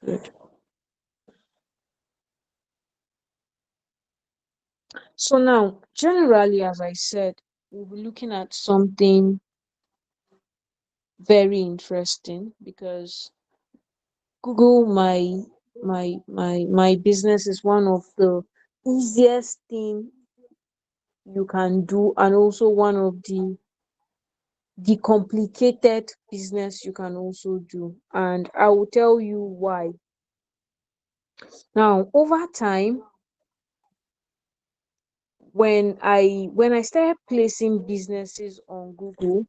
Good. So now, generally, as I said, we'll be looking at something very interesting because Google my business is one of the easiest thing you can do, and also one of the complicated business you can also do. And I will tell you why. Now, over time, when I started placing businesses on Google,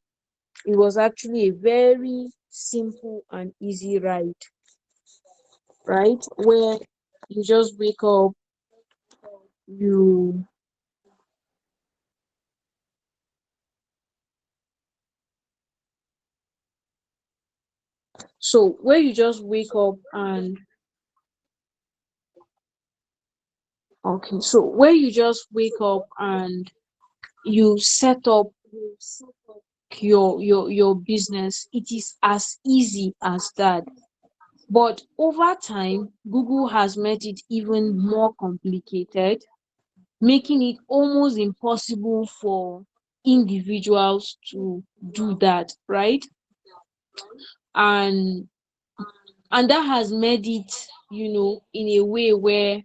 it was actually a very simple and easy ride, right? Where you just wake up, you so where you just wake up and okay, so where you just wake up and you set up your business, it is as easy as that. But over time, Google has made it even more complicated, making it almost impossible for individuals to do that, right? and and that has made it, in a way where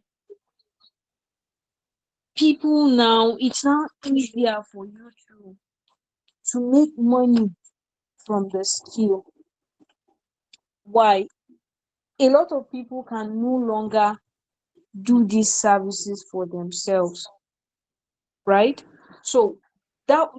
people now, it's now easier for you to make money from the skill. Why? A lot of people can no longer do these services for themselves, right? So that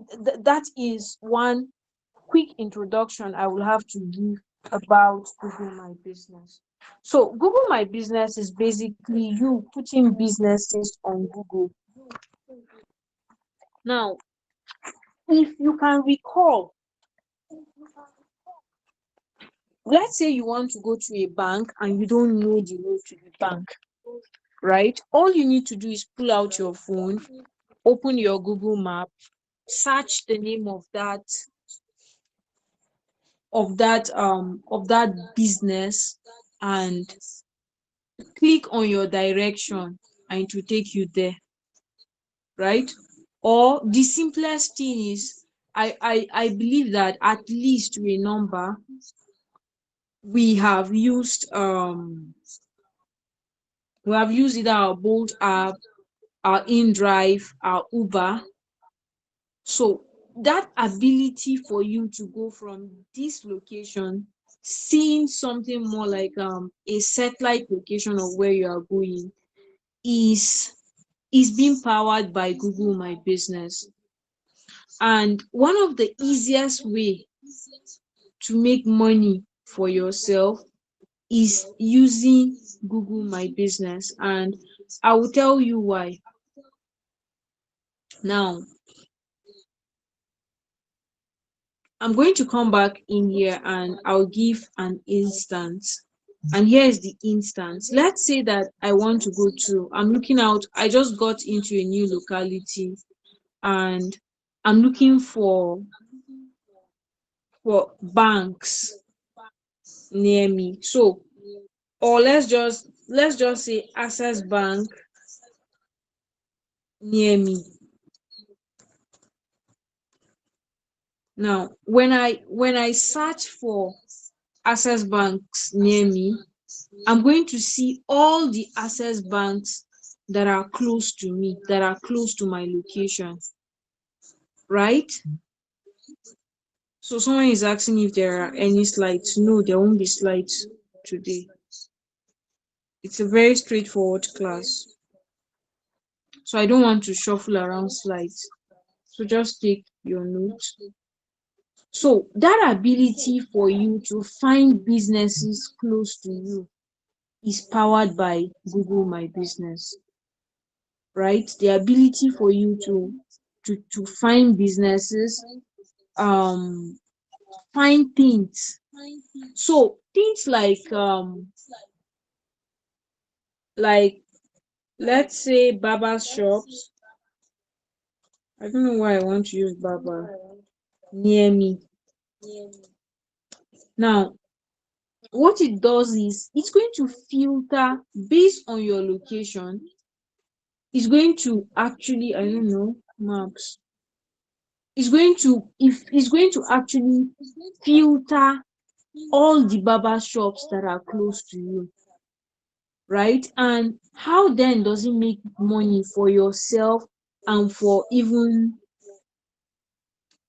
is one quick introduction I will have to give about Google My Business. So Google My Business is basically you putting businesses on Google. Now, if you can recall, let's say you want to go to a bank and you don't know the road to the bank, right? All you need to do is pull out your phone, open your Google map, search the name of that business, and click on your direction, and it will take you there, right? Or the simplest thing is, I believe that at least to a number, we have used either our Bolt app, our InDrive, our Uber. So that ability for you to go from this location, seeing something more like a satellite location of where you are going, is being powered by Google My Business. And one of the easiest way to make money for yourself is using Google My Business. And I will tell you why. Now, I'm going to come back in here and I'll give an instance. And here is the instance. Let's say that I'm looking out, I just got into a new locality, and I'm looking for banks near me. So, or let's just say Access Bank near me. Now, when I search for Access Banks near me, I'm going to see all the Access Banks that are close to me, that are close to my location, right? So someone is asking if there are any slides. No, there won't be slides today. It's a very straightforward class. So I don't want to shuffle around slides. So just take your notes. So that ability for you to find businesses close to you is powered by Google My Business, right? The ability for you to find businesses, um, find things. So things like let's say barber shops. I don't know why I want to use barber near me. Now, what it does is it's going to filter based on your location. It's going to actually, I don't know, maps. It's going to actually filter all the barber shops that are close to you, right? And how then does it make money for yourself and for even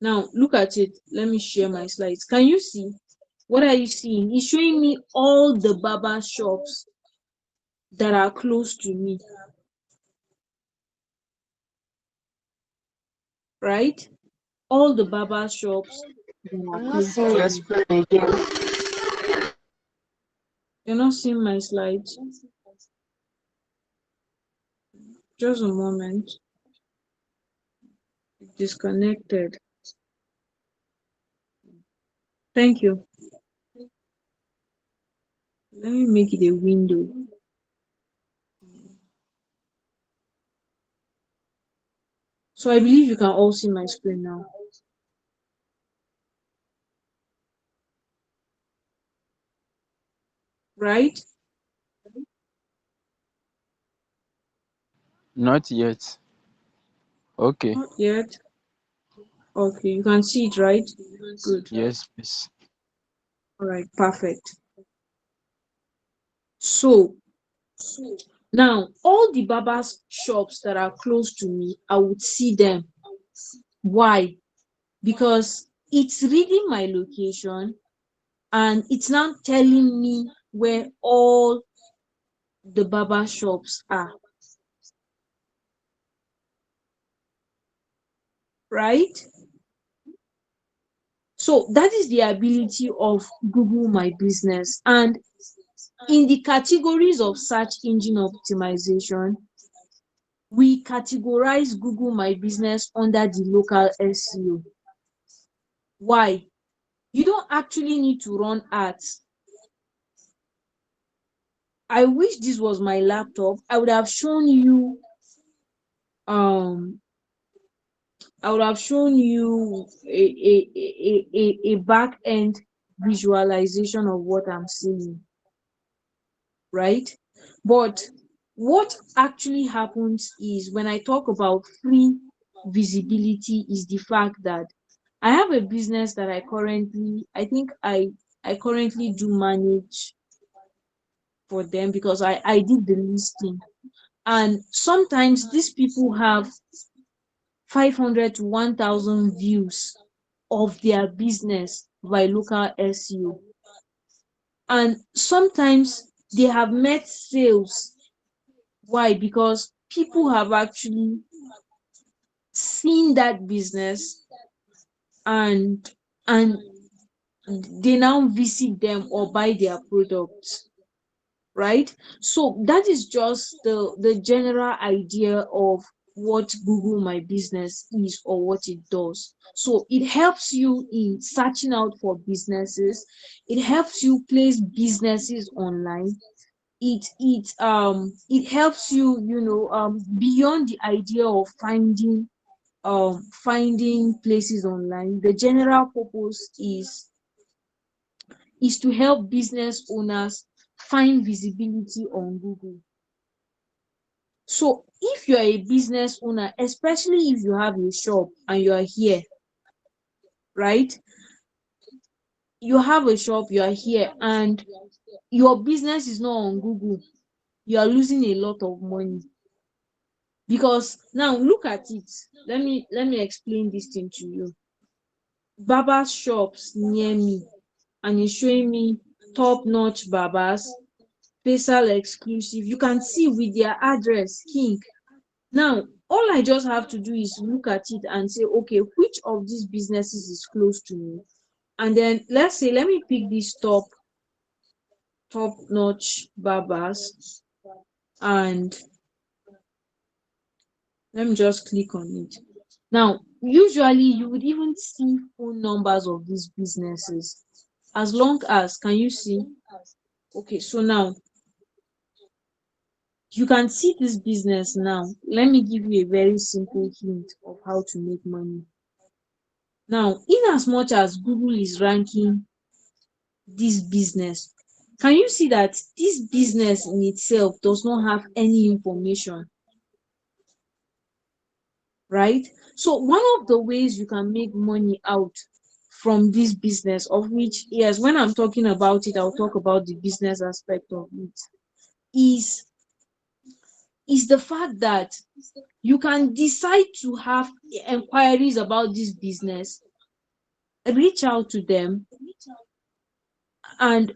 now? Look at it. Let me share my slides. Can you see? What are you seeing? It's showing me all the barber shops that are close to me, right? All the barber shops that are I'm not close seeing to your me. screen again. You're not seeing my slides. Just a moment. Disconnected. Thank you. Let me make it a window. So I believe you can all see my screen now, right? Not yet. Okay. Not yet. Okay, you can see it, right? Good. Yes, please. All right, perfect. So now all the barbers shops that are close to me, I would see them. Why? Because it's reading my location and it's now telling me where all the barber shops are, right? So that is the ability of Google My Business. And in the categories of search engine optimization, we categorize Google My Business under the local SEO. Why? You don't actually need to run ads. I wish this was my laptop. I would have shown you um I would have shown you a back end visualization of what I'm saying, right? But what actually happens is when I talk about free visibility is the fact that I have a business that I think I currently do manage for them because I did the listing. And sometimes these people have 500 to 1,000 views of their business by local SEO. And sometimes they have met sales. Why? Because people have actually seen that business and and they now visit them or buy their products, right? So that is just the general idea of what Google My Business is or what it does. So it helps you in searching out for businesses. It helps you place businesses online. It helps you, beyond the idea of finding places online. The general purpose is to help business owners find visibility on Google. So if you're a business owner, especially if you have a shop and you are here, right? You have a shop, you are here, and your business is not on Google, you are losing a lot of money. Because now look at it. Let me explain this thing to you. Barber shops near me, and it's showing me top notch barbers, facial exclusive. You can see with their address, King. Now, all I just have to do is look at it and say, okay, which of these businesses is close to me? And then let's say, let me pick this top notch barbers, and let me just click on it. Now, usually you would even see phone numbers of these businesses. As long as, can you see? Okay, so now you can see this business now. Let me give you a very simple hint of how to make money. Now, in as much as Google is ranking this business, Can you see that this business in itself does not have any information, right? So one of the ways you can make money out from this business, of which, yes, when I'm talking about it, I'll talk about the business aspect of it, is is the fact that you can decide to have inquiries about this business, reach out to them, and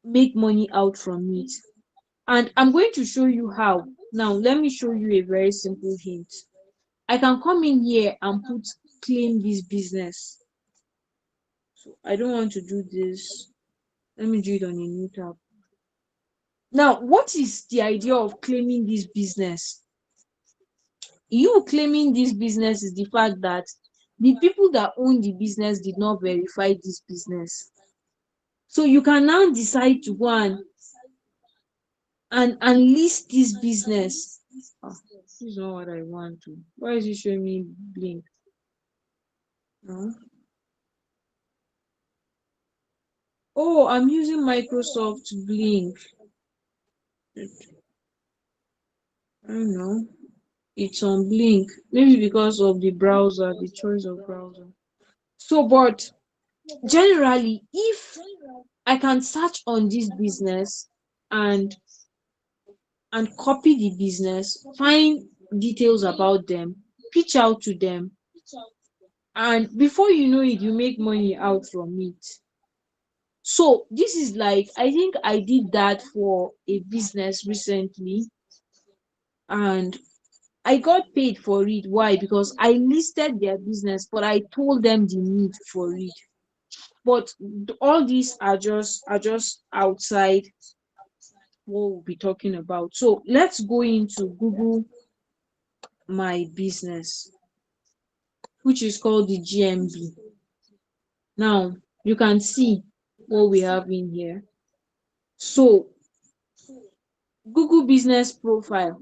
make money out from it. And I'm going to show you how. Now let me show you a very simple hint. I can come in here and put claim this business. So I don't want to do this. Let me do it on a new tab. Now, what is the idea of claiming this business? You claiming this business is the fact that the people that own the business did not verify this business. So you can now decide to go and list this business. This is not what I want to. Why is it showing me blink? No. Oh, I'm using Microsoft Blink. I don't know. It's on Blink. Maybe because of the browser, the choice of browser. So, but generally, if I can search on this business and copy the business, find details about them, pitch out to them, and before you know it, you make money out from it. So this is like, I think I did that for a business recently, and I got paid for it. Why? Because I listed their business, but I told them the need for it. But all these are just outside what we'll be talking about. So let's go into Google My Business, which is called the GMB. Now you can see what we have in here. So Google Business Profile.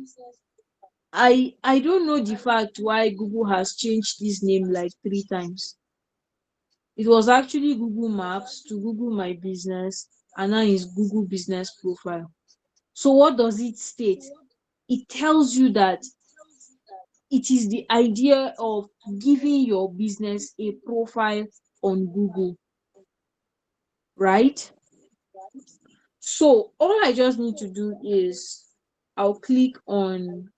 I don't know the fact why Google has changed this name like 3 times. It was actually Google Maps to Google My Business, and now it's Google Business Profile. So what does it state? It tells you that it is the idea of giving your business a profile on Google, right? So all I just need to do is I'll click on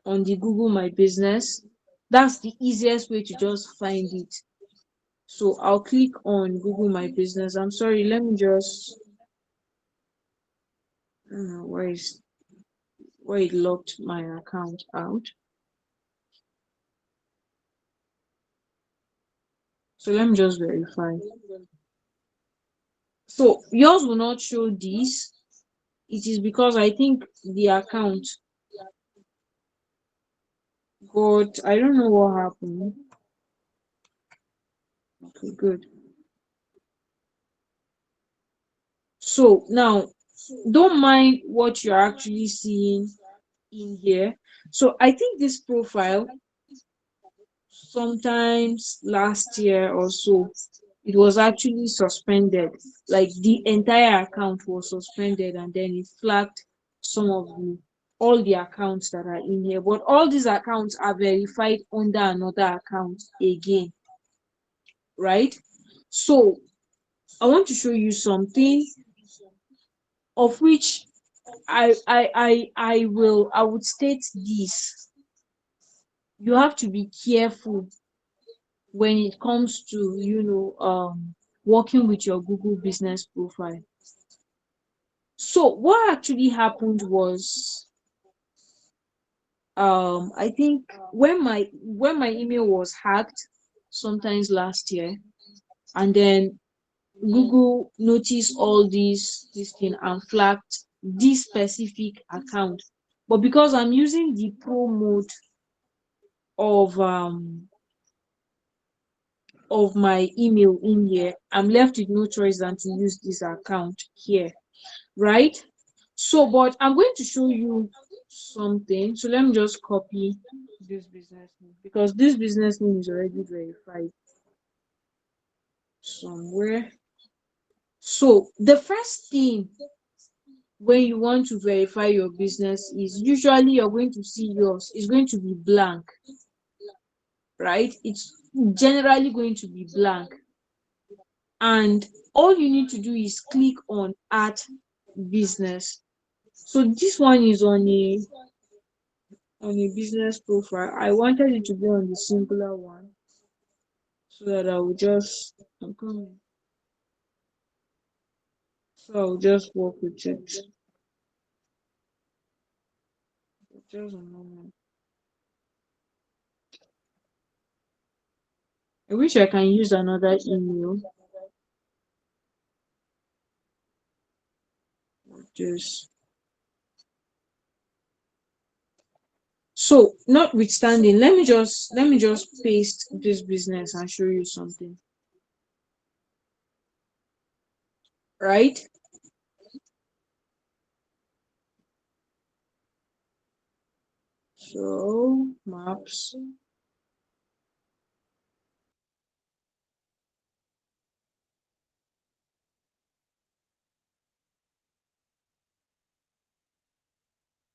the Google My Business. That's the easiest way to just find it. So I'll click on Google My Business. I'm sorry, let me just, I don't know where it locked my account out. So let me just verify. So yours will not show this. It is because I think the account got, I don't know what happened. Okay, good. So now don't mind what you're actually seeing in here. So I think this profile, sometimes last year or so, it was actually suspended. Like the entire account was suspended, and then it flagged some of the all the accounts that are in here. But all these accounts are verified under another account again, right? So I want to show you something of which I would state this. You have to be careful when it comes to working with your Google Business Profile. So what actually happened was, I think when my email was hacked sometimes last year, and then Google noticed all this thing and flagged this specific account. But because I'm using the pro mode of my email in here, I'm left with no choice than to use this account here, right? So, but I'm going to show you something. So let me just copy this business name, because this business name is already verified. somewhere. So the first thing when you want to verify your business is usually you're going to see yours is going to be blank, right? It's generally going to be blank. And all you need to do is click on add business. So this one is on a business profile. I wanted it to be on the singular one so that I will just I'm coming. So I'll just work with it. Just a moment. I wish I can use another email. Just so notwithstanding, let me just paste this business and show you something. Right? So maps.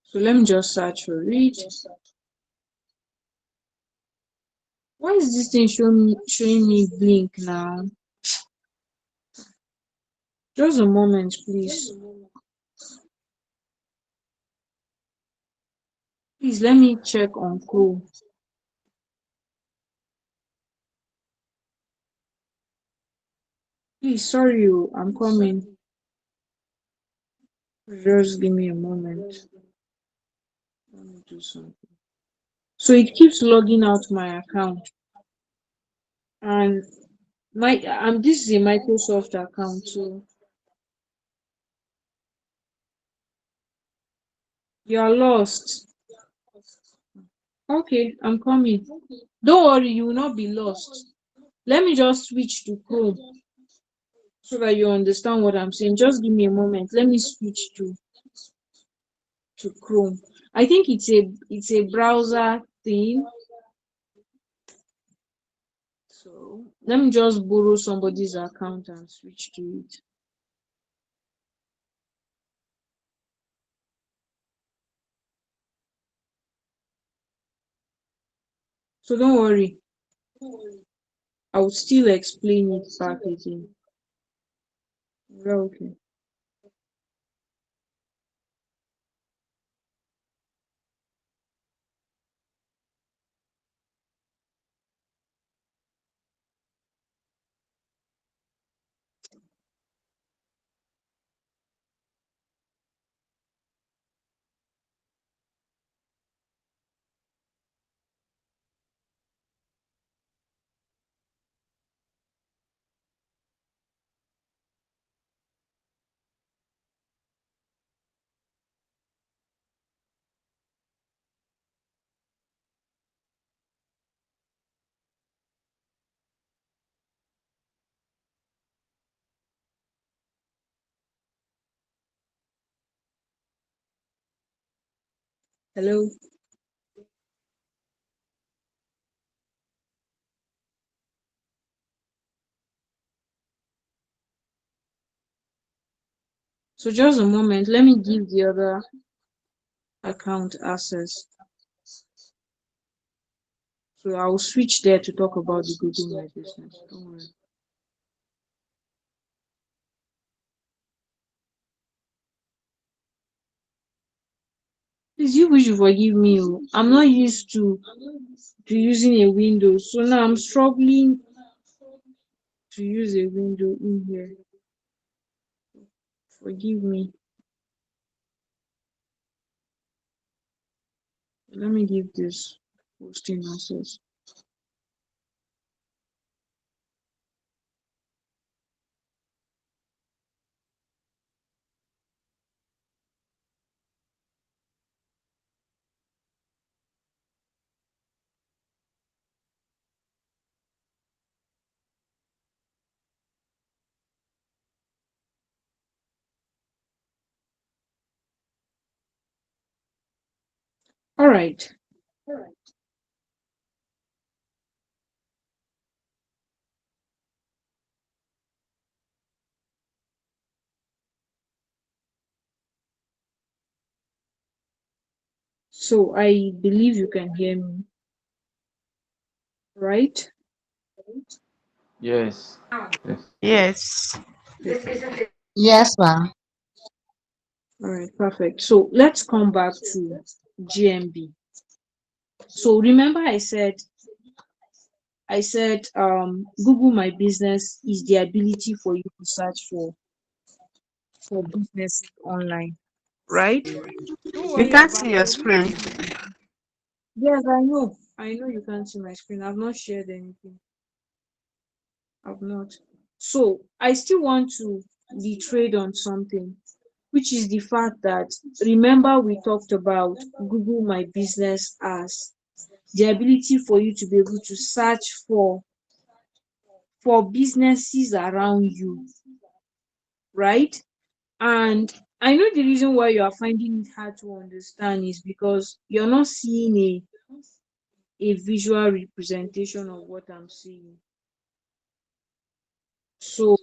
So let me just search for it. Why is this thing showing me blink now? Just a moment, please. Please let me check on Chrome. Please, sorry, I'm coming. Just give me a moment. Let me do something. So it keeps logging out my account, and this is a Microsoft account, so you are lost. Okay, I'm coming. Don't worry, you will not be lost. Let me just switch to Chrome so that you understand what I'm saying. Just give me a moment. Let me switch to Chrome. I think it's a browser thing. So let me just borrow somebody's account and switch to it. So don't worry, I will still explain it back again. Yeah, okay. Hello. So just a moment. Let me give the other account access. So I'll switch there to talk about the Google My Business. Don't worry. Please, you wish you forgive me. Oh. I'm not used to using a window, so now I'm struggling to use a window in here. Forgive me. Let me give this hosting access. All right. So I believe you can hear me, right? Yes. Yes. Yes. Yes, ma'am. All right, perfect. So let's come back to GMB. So remember I said Google My Business is the ability for you to search for businesses online, right? Don't We worry can't about see I your won't screen. Yes, I know. I know you can't see my screen. I've not shared anything. I've not. So I still want to retrade on something, which is the fact that remember we talked about Google My Business as the ability for you to be able to search for businesses around you, right? And I know the reason why you are finding it hard to understand is because you're not seeing a visual representation of what I'm seeing. So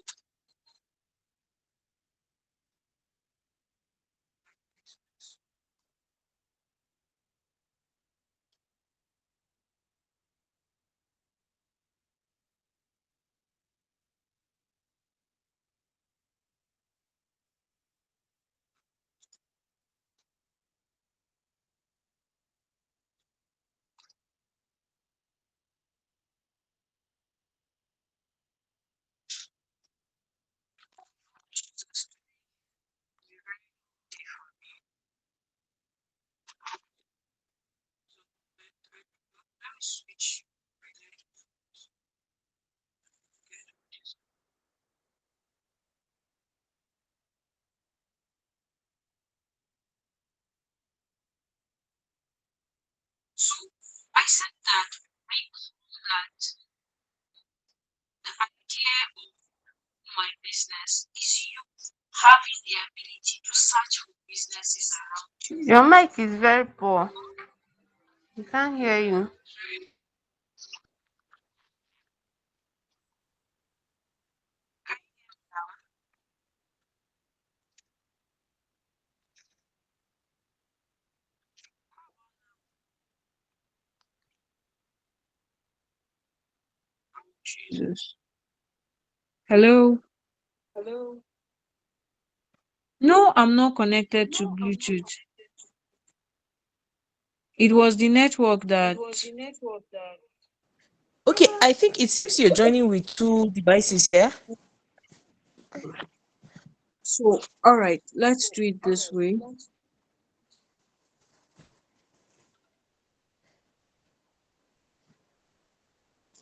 switch. So I said that the idea of my business is you having the ability to search for businesses around you. Your mic is very poor. We can't hear you. Jesus. Hello? No, I'm not connected to Bluetooth. It was the network that. Okay, I think it seems you're joining with two devices here. So, all right, let's do it this way.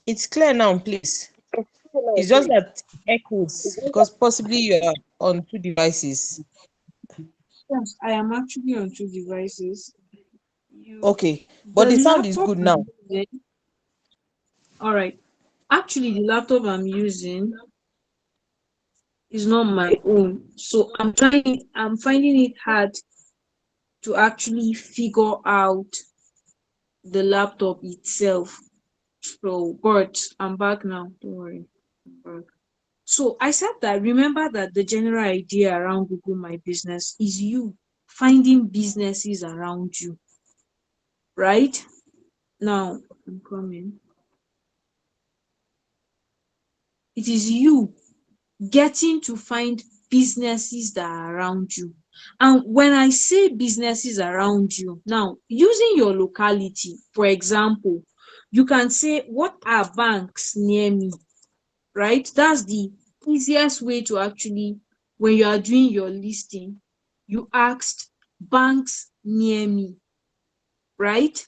It's clear now, please. It's just that echoes because possibly you are on two devices. Yes, I am actually on two devices. You, Okay, but the the sound is laptop good I'm now. using, all right. Actually, the laptop I'm using is not my own. So I'm finding it hard to actually figure out the laptop itself. So, but I'm back now. Don't worry. I'm back. So I said that remember that the general idea around Google My Business is you finding businesses around you, right? Now I'm coming. It is you getting to find businesses that are around you. And when I say businesses around you, now using your locality, for example, you can say, what are banks near me? Right? That's the easiest way to actually, when you are doing your listing, you asked banks near me, right?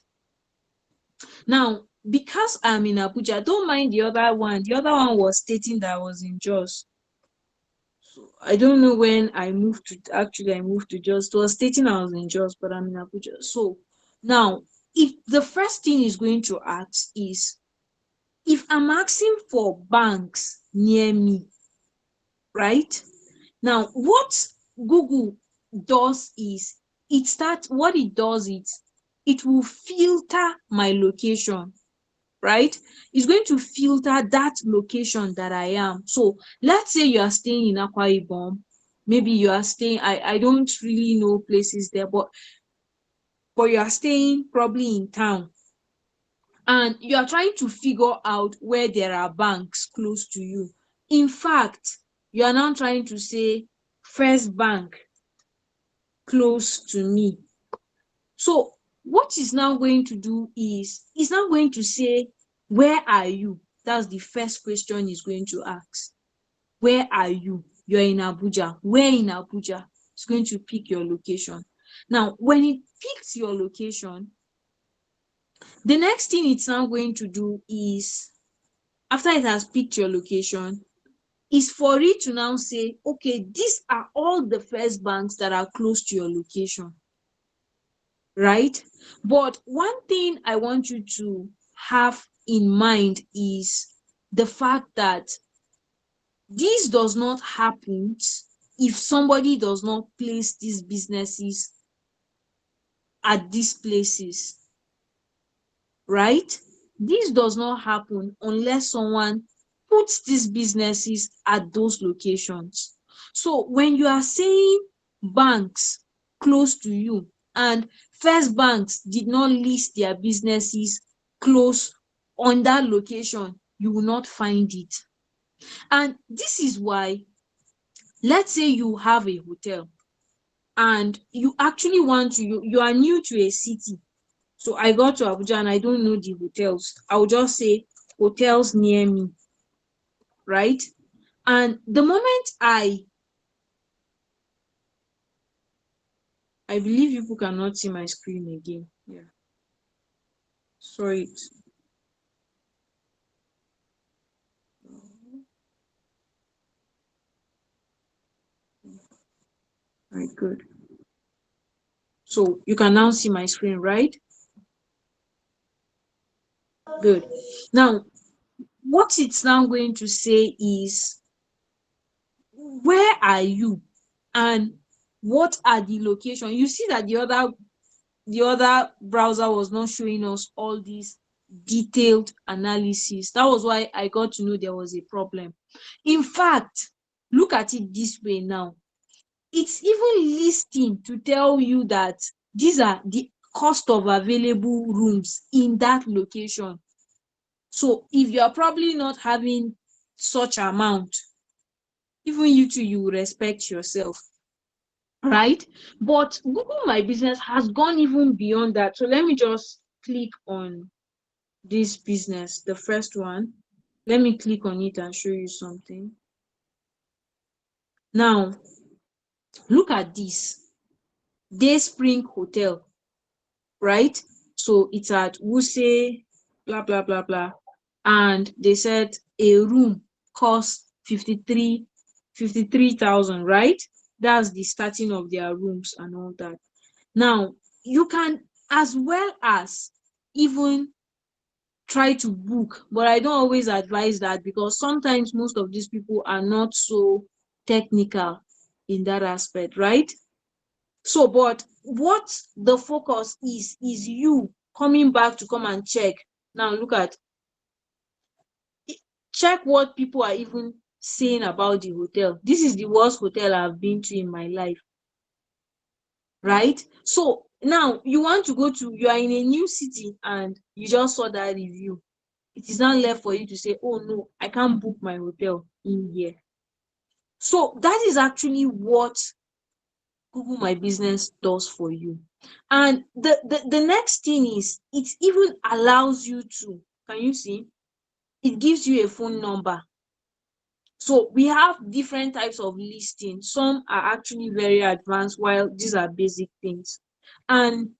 Now, because I'm in Abuja, don't mind the other one. The other one was stating that I was in Jos. So I don't know when I moved to Jos. It was stating I was in Jos, but I'm in Abuja. So now, if the first thing is going to ask is, if I'm asking for banks near me, right? Now, what Google does is what it does is it will filter my location, right? It's going to filter that location that I am. So let's say you are staying in Akwa Ibom. Maybe you are staying, I don't really know places there, but but you are staying probably in town, and you are trying to figure out where there are banks close to you. In fact, you are now trying to say first bank close to me. So what is now going to do is now going to say, where are you? That's the first question he's going to ask. Where are you? You're in Abuja. Where in Abuja? It's going to pick your location. Now, when it picks your location, the next thing it's now going to do is, after it has picked your location, is for it to now say, okay, these are all the first banks that are close to your location, right? But one thing I want you to have in mind is the fact that this does not happen if somebody does not place these businesses at these places, right? This does not happen unless someone puts these businesses at those locations. So when you are saying banks close to you, and first banks did not list their businesses close on that location, you will not find it. And this is why, let's say you have a hotel and you actually want to, you are new to a city. So I got to Abuja and I don't know the hotels. I will just say hotels near me, right? And the moment I believe people cannot see my screen again. Yeah. Sorry. Right, good. So you can now see my screen, right? Good. Now, what it's now going to say is, where are you and what are the location? You see that the other browser was not showing us all these detailed analysis. That was why I got to know there was a problem. In fact, look at it this way now. It's even listing to tell you that these are the cost of available rooms in that location. So if you are probably not having such amount, even you too, you will respect yourself, right? But Google My Business has gone even beyond that. So let me just click on this business, the first one. Let me click on it and show you something. Now, look at this. Dayspring Hotel, right? So it's at Wuse, blah, blah, blah, blah. And they said a room costs 53,000, right? That's the starting of their rooms and all that. Now, you can as well as even try to book, but I don't always advise that, because sometimes most of these people are not so technical in that aspect, right? So, but what the focus is you coming back to come and check. Now look at, check what people are even saying about the hotel. This is the worst hotel I've been to in my life, right? So now you want to go to, you are in a new city and you just saw that review. It is now left for you to say, oh no, I can't book my hotel in here. So that is actually what Google My Business does for you. And the next thing is, it even allows you to, can you see? It gives you a phone number. So we have different types of listings. Some are actually very advanced, while these are basic things. And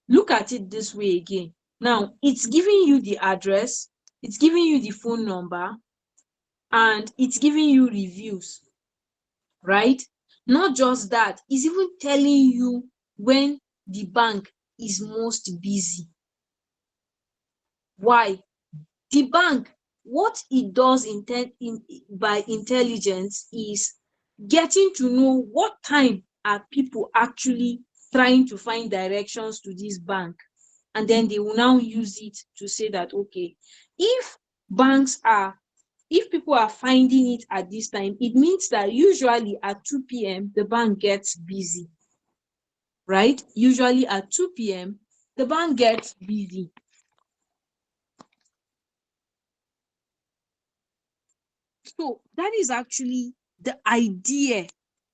look at it this way again. Now, it's giving you the address, it's giving you the phone number, and it's giving you reviews, right? Not just that, it's even telling you when the bank is most busy. Why? The bank, what it does by intelligence is getting to know what time are people actually trying to find directions to this bank, and then they will now use it to say that, okay, if people are finding it at this time, it means that usually at 2 p.m. the bank gets busy. right? Usually at 2 p.m., the bank gets busy. So that is actually the idea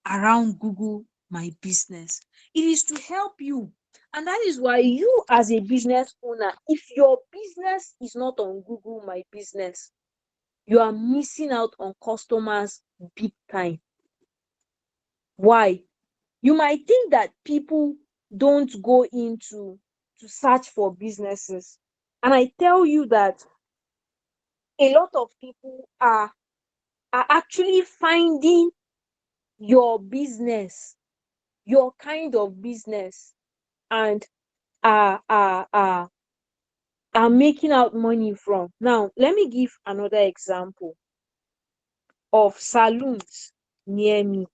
around Google My Business. It is to help you. And that is why you, as a business owner, if your business is not on Google My Business, you are missing out on customers big time. Why? You might think that people don't go into to search for businesses. And I tell you that a lot of people are actually finding your business, your kind of business, and are making out money from. Now, let me give another example of saloons near me,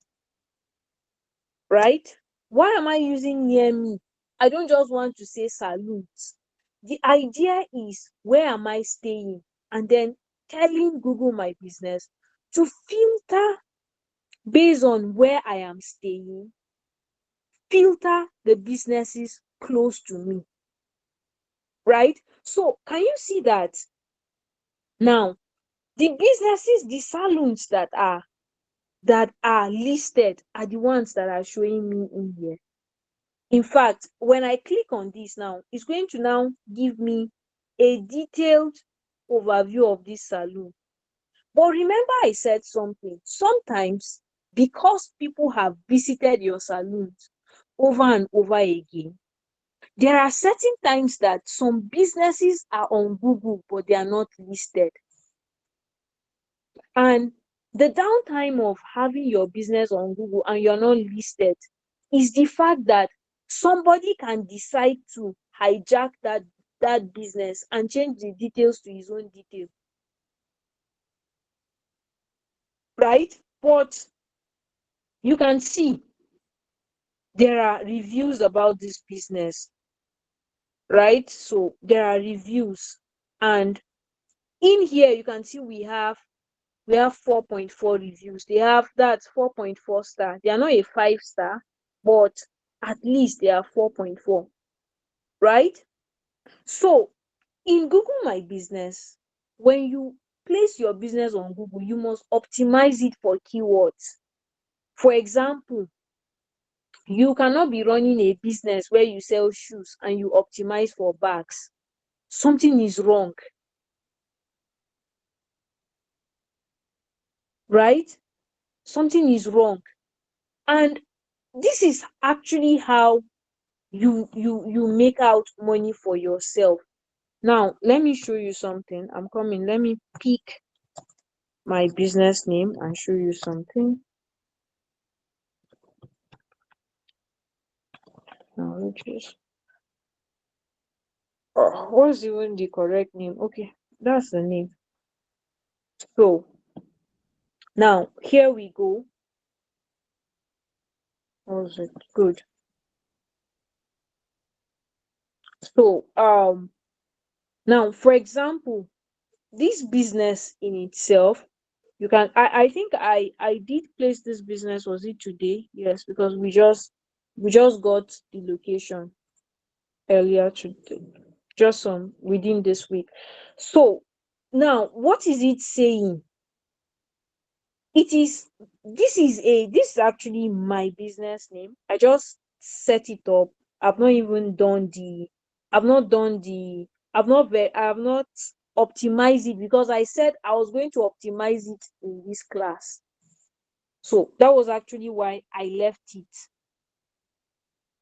right? Why am I using near me? I don't just want to say saloons. The idea is, where am I staying? And then telling Google My Business to filter based on where I am staying, filter the businesses close to me, right? So can you see that now the businesses, the salons that are listed are the ones that are showing me in here. In fact, when I click on this now, it's going to now give me a detailed overview of this salon. But remember, I said something. Sometimes, because people have visited your salons over and over again, there are certain times that some businesses are on Google, but they are not listed. And the downtime of having your business on Google and you're not listed is the fact that somebody can decide to hijack that business and change the details to his own detail, right? But you can see there are reviews about this business, right? So there are reviews, and in here you can see we have 4.4 reviews. They have that's 4.4 star. They are not a 5 star, but at least they are 4.4, right? So in Google My Business, when you place your business on Google, you must optimize it for keywords. For example, you cannot be running a business where you sell shoes and you optimize for bags. Something is wrong, right? Something is wrong. And this is actually how you make out money for yourself. Now let me show you something. I'm coming. Let me pick my business name and show you something. Now which is what's even the correct name? Okay, that's the name. So now here we go. Was it good? So now for example, this business in itself, you can I think I did place this business. Was it today? Yes, because we just got the location earlier today, just some within this week. So now what is it saying? It is this is actually my business name. I just set it up. I've not even done the I've not done the I have not optimized it, because I said I was going to optimize it in this class. So that was actually why I left it,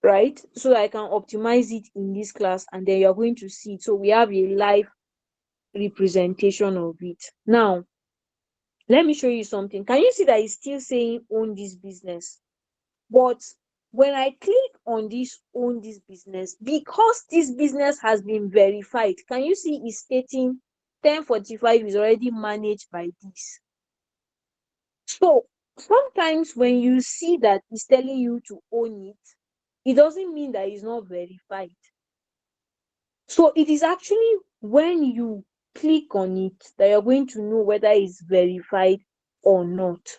right? So that I can optimize it in this class, and then you're going to see it. So we have a live representation of it. Now, let me show you something. Can you see that it's still saying own this business? But when I click on this own this business, because this business has been verified, can you see it's stating 1045 is already managed by this? So sometimes when you see that it's telling you to own it, it doesn't mean that it's not verified. So it is actually when you click on it that you're going to know whether it's verified or not.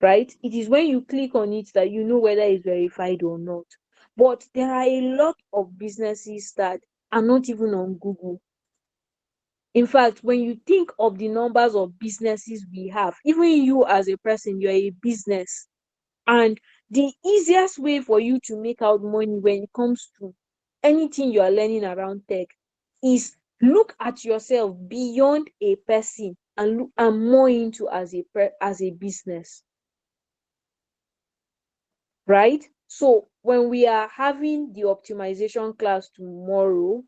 right? It is when you click on it that you know whether it's verified or not. But there are a lot of businesses that are not even on Google. In fact, when you think of the numbers of businesses we have, even you as a person, you're a business. And the easiest way for you to make out money when it comes to anything you are learning around tech is look at yourself beyond a person and look and more into as a business, right? So when we are having the optimization class tomorrow,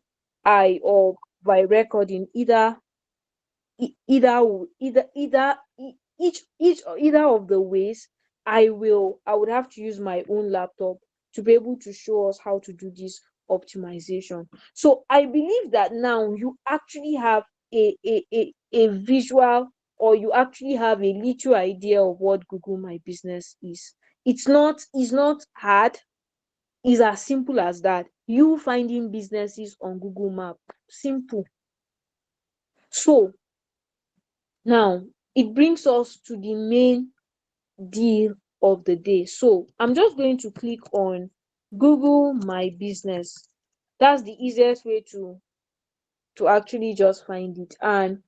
I or by recording either of the ways, I would have to use my own laptop to be able to show us how to do this optimization. So I believe that now you actually have a visual, or you actually have a little idea of what Google My Business is. It's not hard. It's as simple as that. You finding businesses on Google Map. Simple. So now it brings us to the main deal of the day. So I'm just going to click on Google My Business. That's the easiest way to actually just find it. And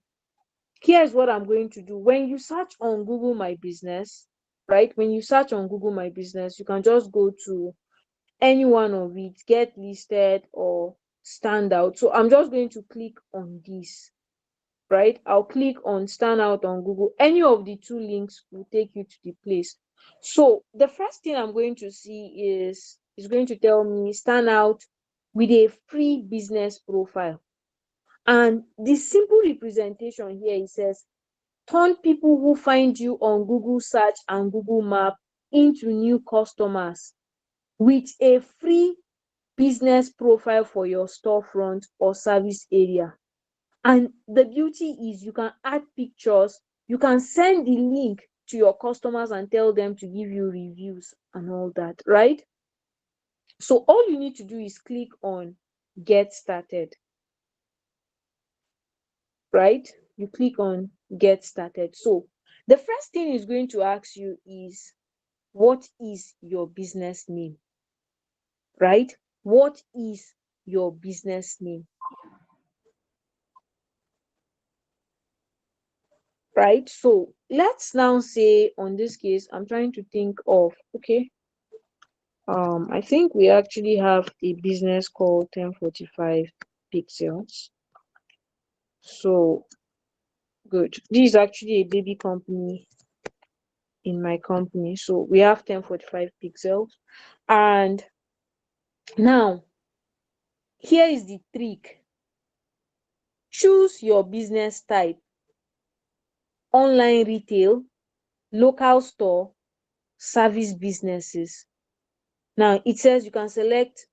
here's what I'm going to do. When you search on Google My Business, right? When you search on Google My Business, you can just go to any one of it, get listed or stand out. So I'm just going to click on this, right? I'll click on stand out on Google. Any of the two links will take you to the place. So the first thing I'm going to see is going to tell me stand out with a free business profile. And the simple representation here, it says turn people who find you on Google search and Google Map into new customers with a free business profile for your storefront or service area. And the beauty is you can add pictures, you can send the link to your customers and tell them to give you reviews and all that, right? So all you need to do is click on get started, right? You click on get started. So the first thing is going to ask you is, what is your business name, right? What is your business name? Right? So let's now say on this case, I'm trying to think of, okay, I think we actually have a business called 1045 Pixels. So good. This is actually a baby company in my company. So we have 1045 Pixels. And now here is the trick. Choose your business type: online retail, local store, service businesses. Now it says you can select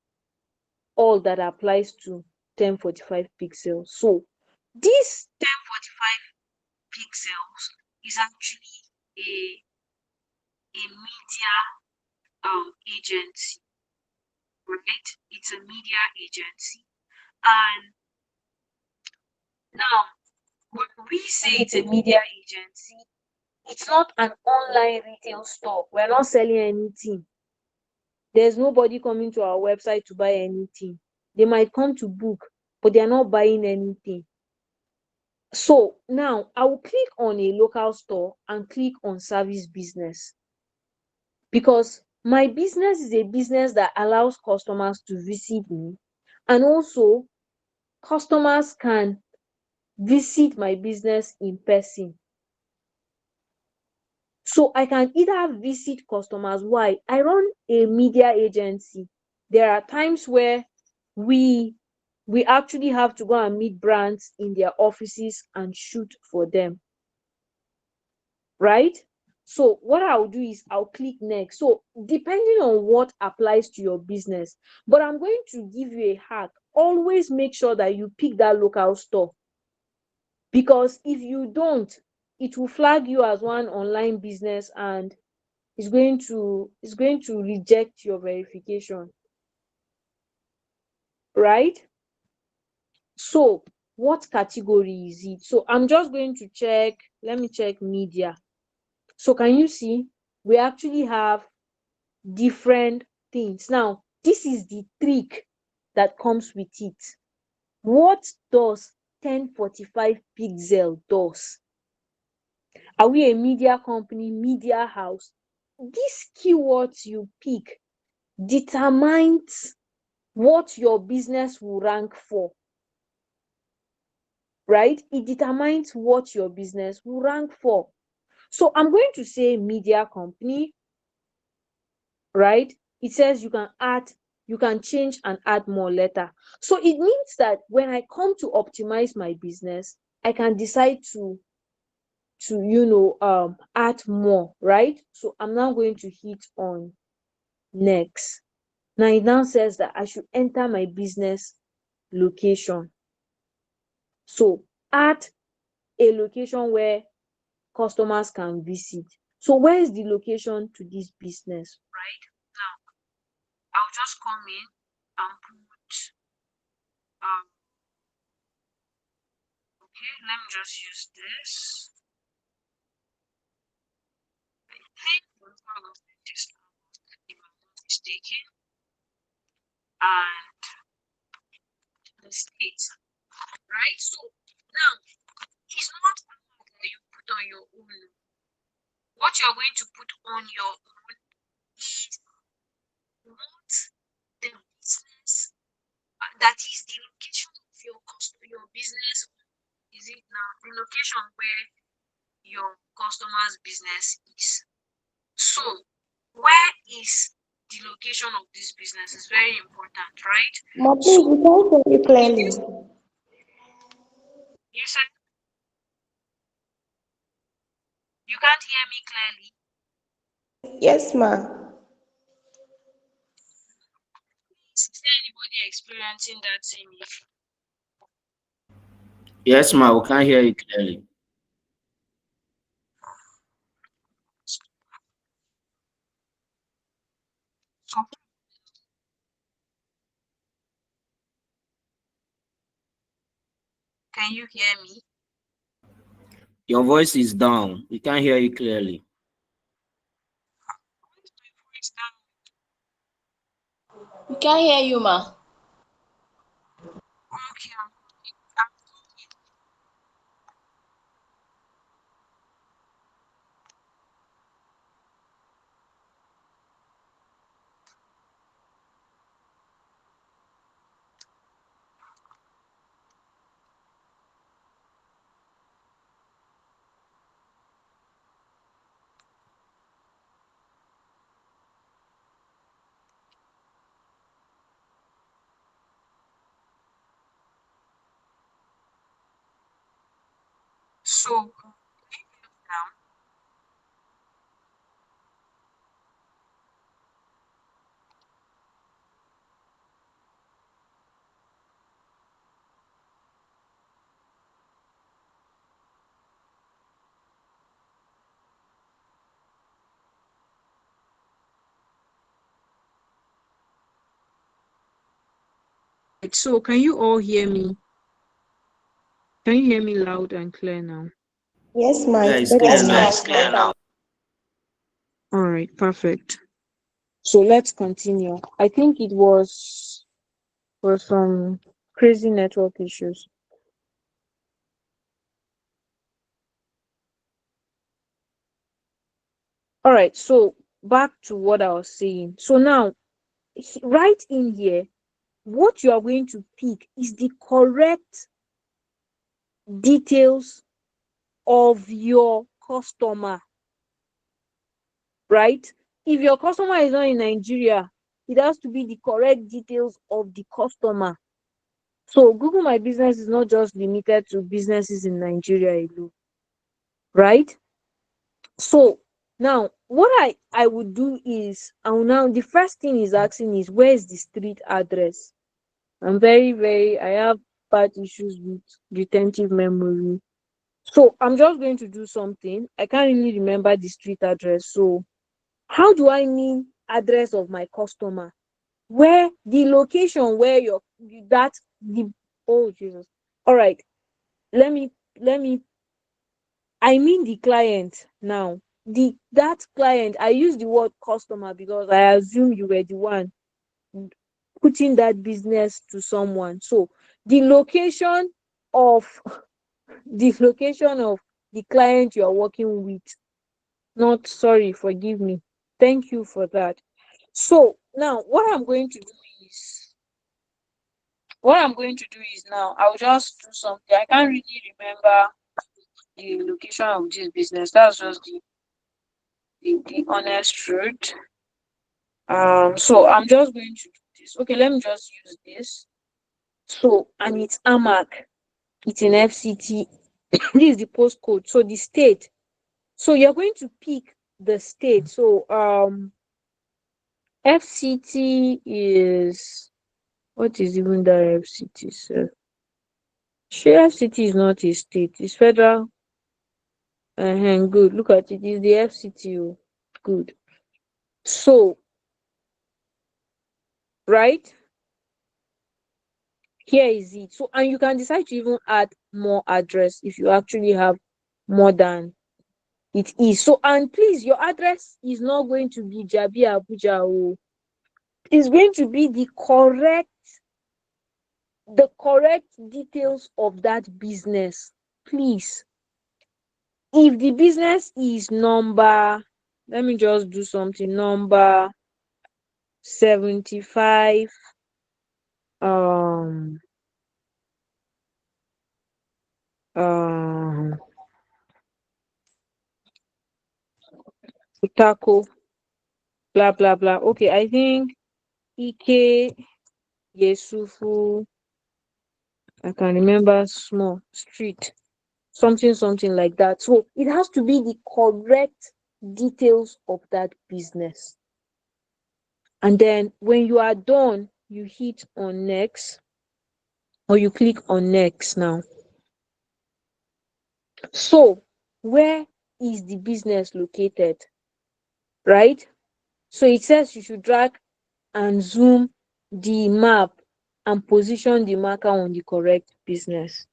all that applies to 1045 Pixels. So this 1045 Pixels is actually a media agency, right? It's a media agency. And now when we say it's a media agency, it's not an online retail store. We're not selling anything. There's nobody coming to our website to buy anything. They might come to book, but they're not buying anything. So now I will click on a local store and click on service business, because my business is a business that allows customers to visit me, and also customers can visit my business in person. So I can either visit customers. Why? I run a media agency. There are times where we actually have to go and meet brands in their offices and shoot for them, right? So what I'll do is I'll click next. So depending on what applies to your business, but I'm going to give you a hack. Always make sure that you pick that local store, because if you don't, it will flag you as one online business and it's going to reject your verification, right? So what category is it? So I'm just going to check. Let me check media. So can you see we actually have different things. Now, this is the trick that comes with it. What does 1045 pixel does? Are we a media company, media house? These keywords you pick determines what your business will rank for, right? It determines what your business will rank for. So I'm going to say media company, right? It says you can change and add more later. So it means that when I come to optimize my business, I can decide to add more, right? So I'm now going to hit on next. Now it now says that I should enter my business location. So add a location where customers can visit. So where is the location to this business? Right now, I'll just come in and put okay, let me just use this. I think this, if I'm not mistaken, and the state, right? So now it's not that you put on your own. What you're going to put on your own is what the business, that is the location of your business. Is it now the location where your customer's business is? So where is the location of this business is very important, right? Ma, please, we can't hear you clearly. You said you can't hear me clearly. Yes, ma. Is there anybody experiencing that same issue? Yes, ma, we can't hear you clearly. So can you hear me? Your voice is down. We can't hear you clearly. We can't hear you, ma. Okay. So now, so can you all hear me? Can you hear me loud and clear now? Yes, ma. Yeah, It's it's better clear now. now. It's clear now. All right, perfect. So let's continue. I think it was some crazy network issues. All right, so back to what I was saying. So now, right in here, what you are going to pick is the correct details of your customer, right? If your customer is not in Nigeria, it has to be the correct details of the customer. So Google My Business is not just limited to businesses in Nigeria alone, right? So now what I would do is the first thing is asking is, where is the street address? I have bad issues with retentive memory. So I'm just going to do something. I can't really remember the street address. So how do I mean address of my customer? Where the location where oh Jesus. All right. Let me I mean the client now. that client, I use the word customer because I assume you were the one putting that business to someone. So the location of the location of the client you are working with, not sorry, forgive me. Thank you for that. So now what I'm going to do is now I'll just do something. I can't really remember the location of this business. That's just the honest truth. So I'm just going to do this. Okay, let me just use this. So, and it's AMAC, it's in FCT. This is the postcode. So the state. So you're going to pick the state. So FCT is, what is even the FCT, sir? Sure, FCT is not a state, it's federal. Good. Look at it. It's the FCT. Oh. Good. So, right here is it. So, and you can decide to even add more address if you actually have more than it is. So, and please, your address is not going to be Jabi Abuja. Oh. It's going to be the correct details of that business. Please. If the business is number, let me just do something, number 75, um um Utako, blah blah blah. Okay, I think Ike Yesufu, I can remember small street, something like that. So it has to be the correct details of that business. And then when you are done, you hit on next, or you click on next now. So where is the business located? Right? So it says you should drag and zoom the map and position the marker on the correct business.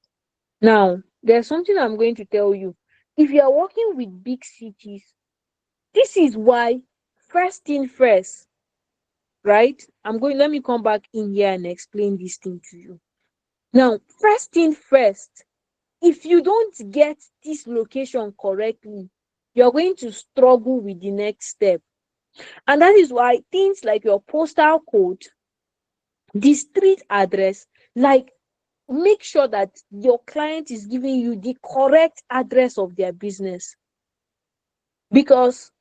Now, there's something I'm going to tell you. If you are working with big cities, this is why first thing first, right? Let me come back in here and explain this thing to you. Now, first thing first, if you don't get this location correctly, you're going to struggle with the next step. And that is why things like your postal code, the street address, like make sure that your client is giving you the correct address of their business. Because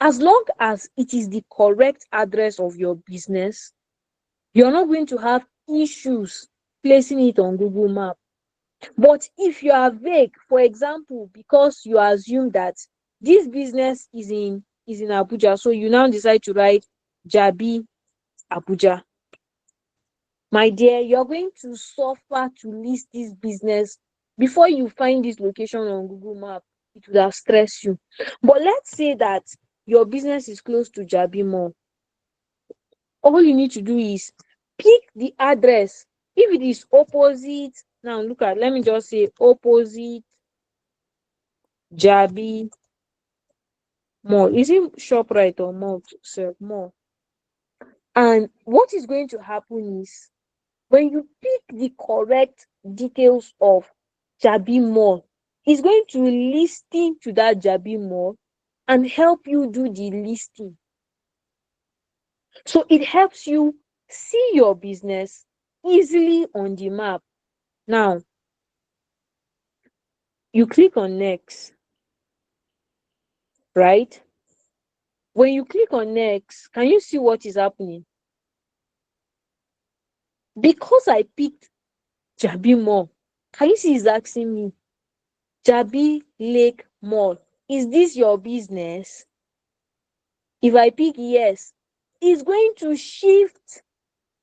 as long as it is the correct address of your business, you're not going to have issues placing it on Google Map. But if you are vague, for example, because you assume that this business is in Abuja, so you now decide to write Jabi Abuja. My dear, you're going to suffer to list this business. Before you find this location on Google Map, it would have stressed you. But let's say that your business is close to Jabi Mall. All you need to do is pick the address. If it is opposite, now let me just say opposite Jabi Mall. Is it ShopRite or Mall? Mall. And what is going to happen is, when you pick the correct details of Jabi Mall, it's going to listen to that Jabi Mall and help you do the listing. So it helps you see your business easily on the map. Now, you click on next, right? When you click on next, can you see what is happening? Because I picked Jabi Mall, can you see it's asking me, Jabi Lake Mall, is this your business? If I pick yes, it's going to shift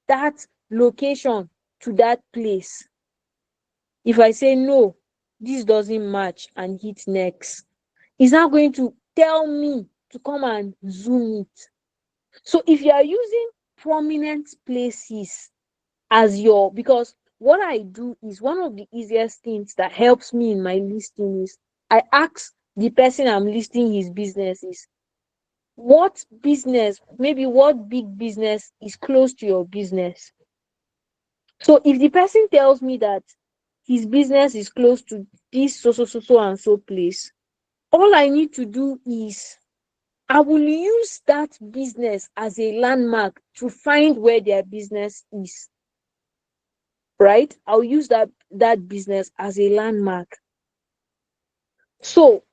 that location to that place. If I say no, this doesn't match and hit next, it's now going to tell me to come and zoom it. So if you are using prominent places as because what I do is, one of the easiest things that helps me in my listing is I ask the person I'm listing his business is. What business, maybe what big business is close to your business? So if the person tells me that his business is close to this so and so place, all I need to do is I will use that business as a landmark to find where their business is. Right? I'll use that business as a landmark. So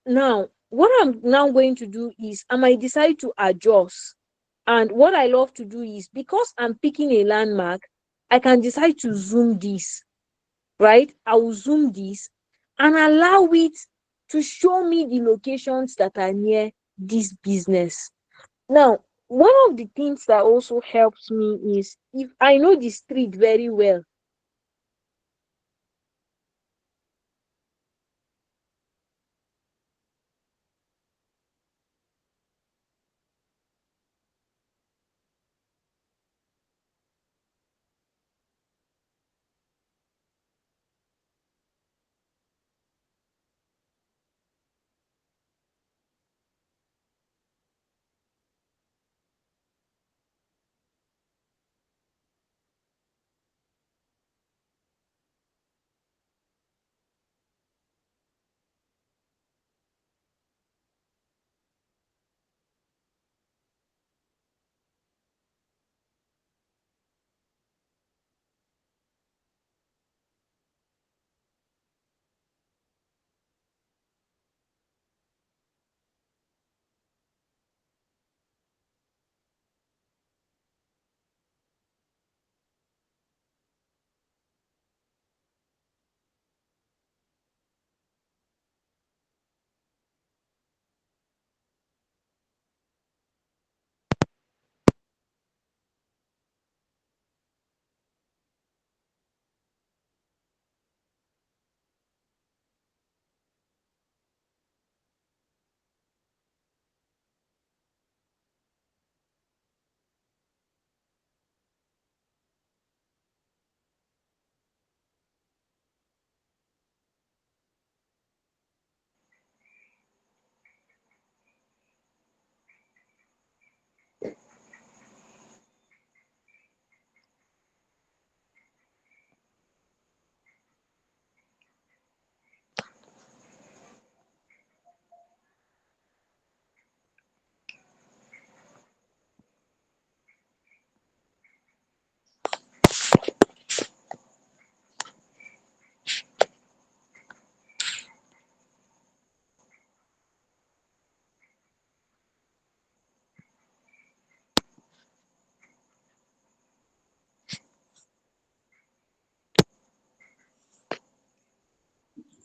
now what I'm now going to do is I might decide to adjust. And what I love to do is, because I'm picking a landmark, I can decide to zoom this, right? I will zoom this and allow it to show me the locations that are near this business. Now, one of the things that also helps me is if I know the street very well.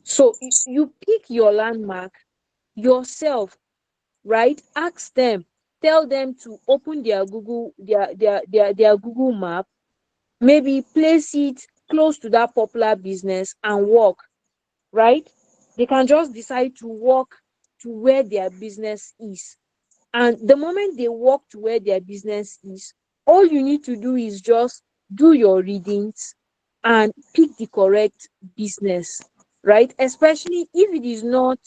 So you pick your landmark yourself, right? Ask them, tell them to open their Google map, maybe place it close to that popular business and walk, right? They can just decide to walk to where their business is. And the moment they walk to where their business is, all you need to do is just do your readings and pick the correct business, right? Especially if it is not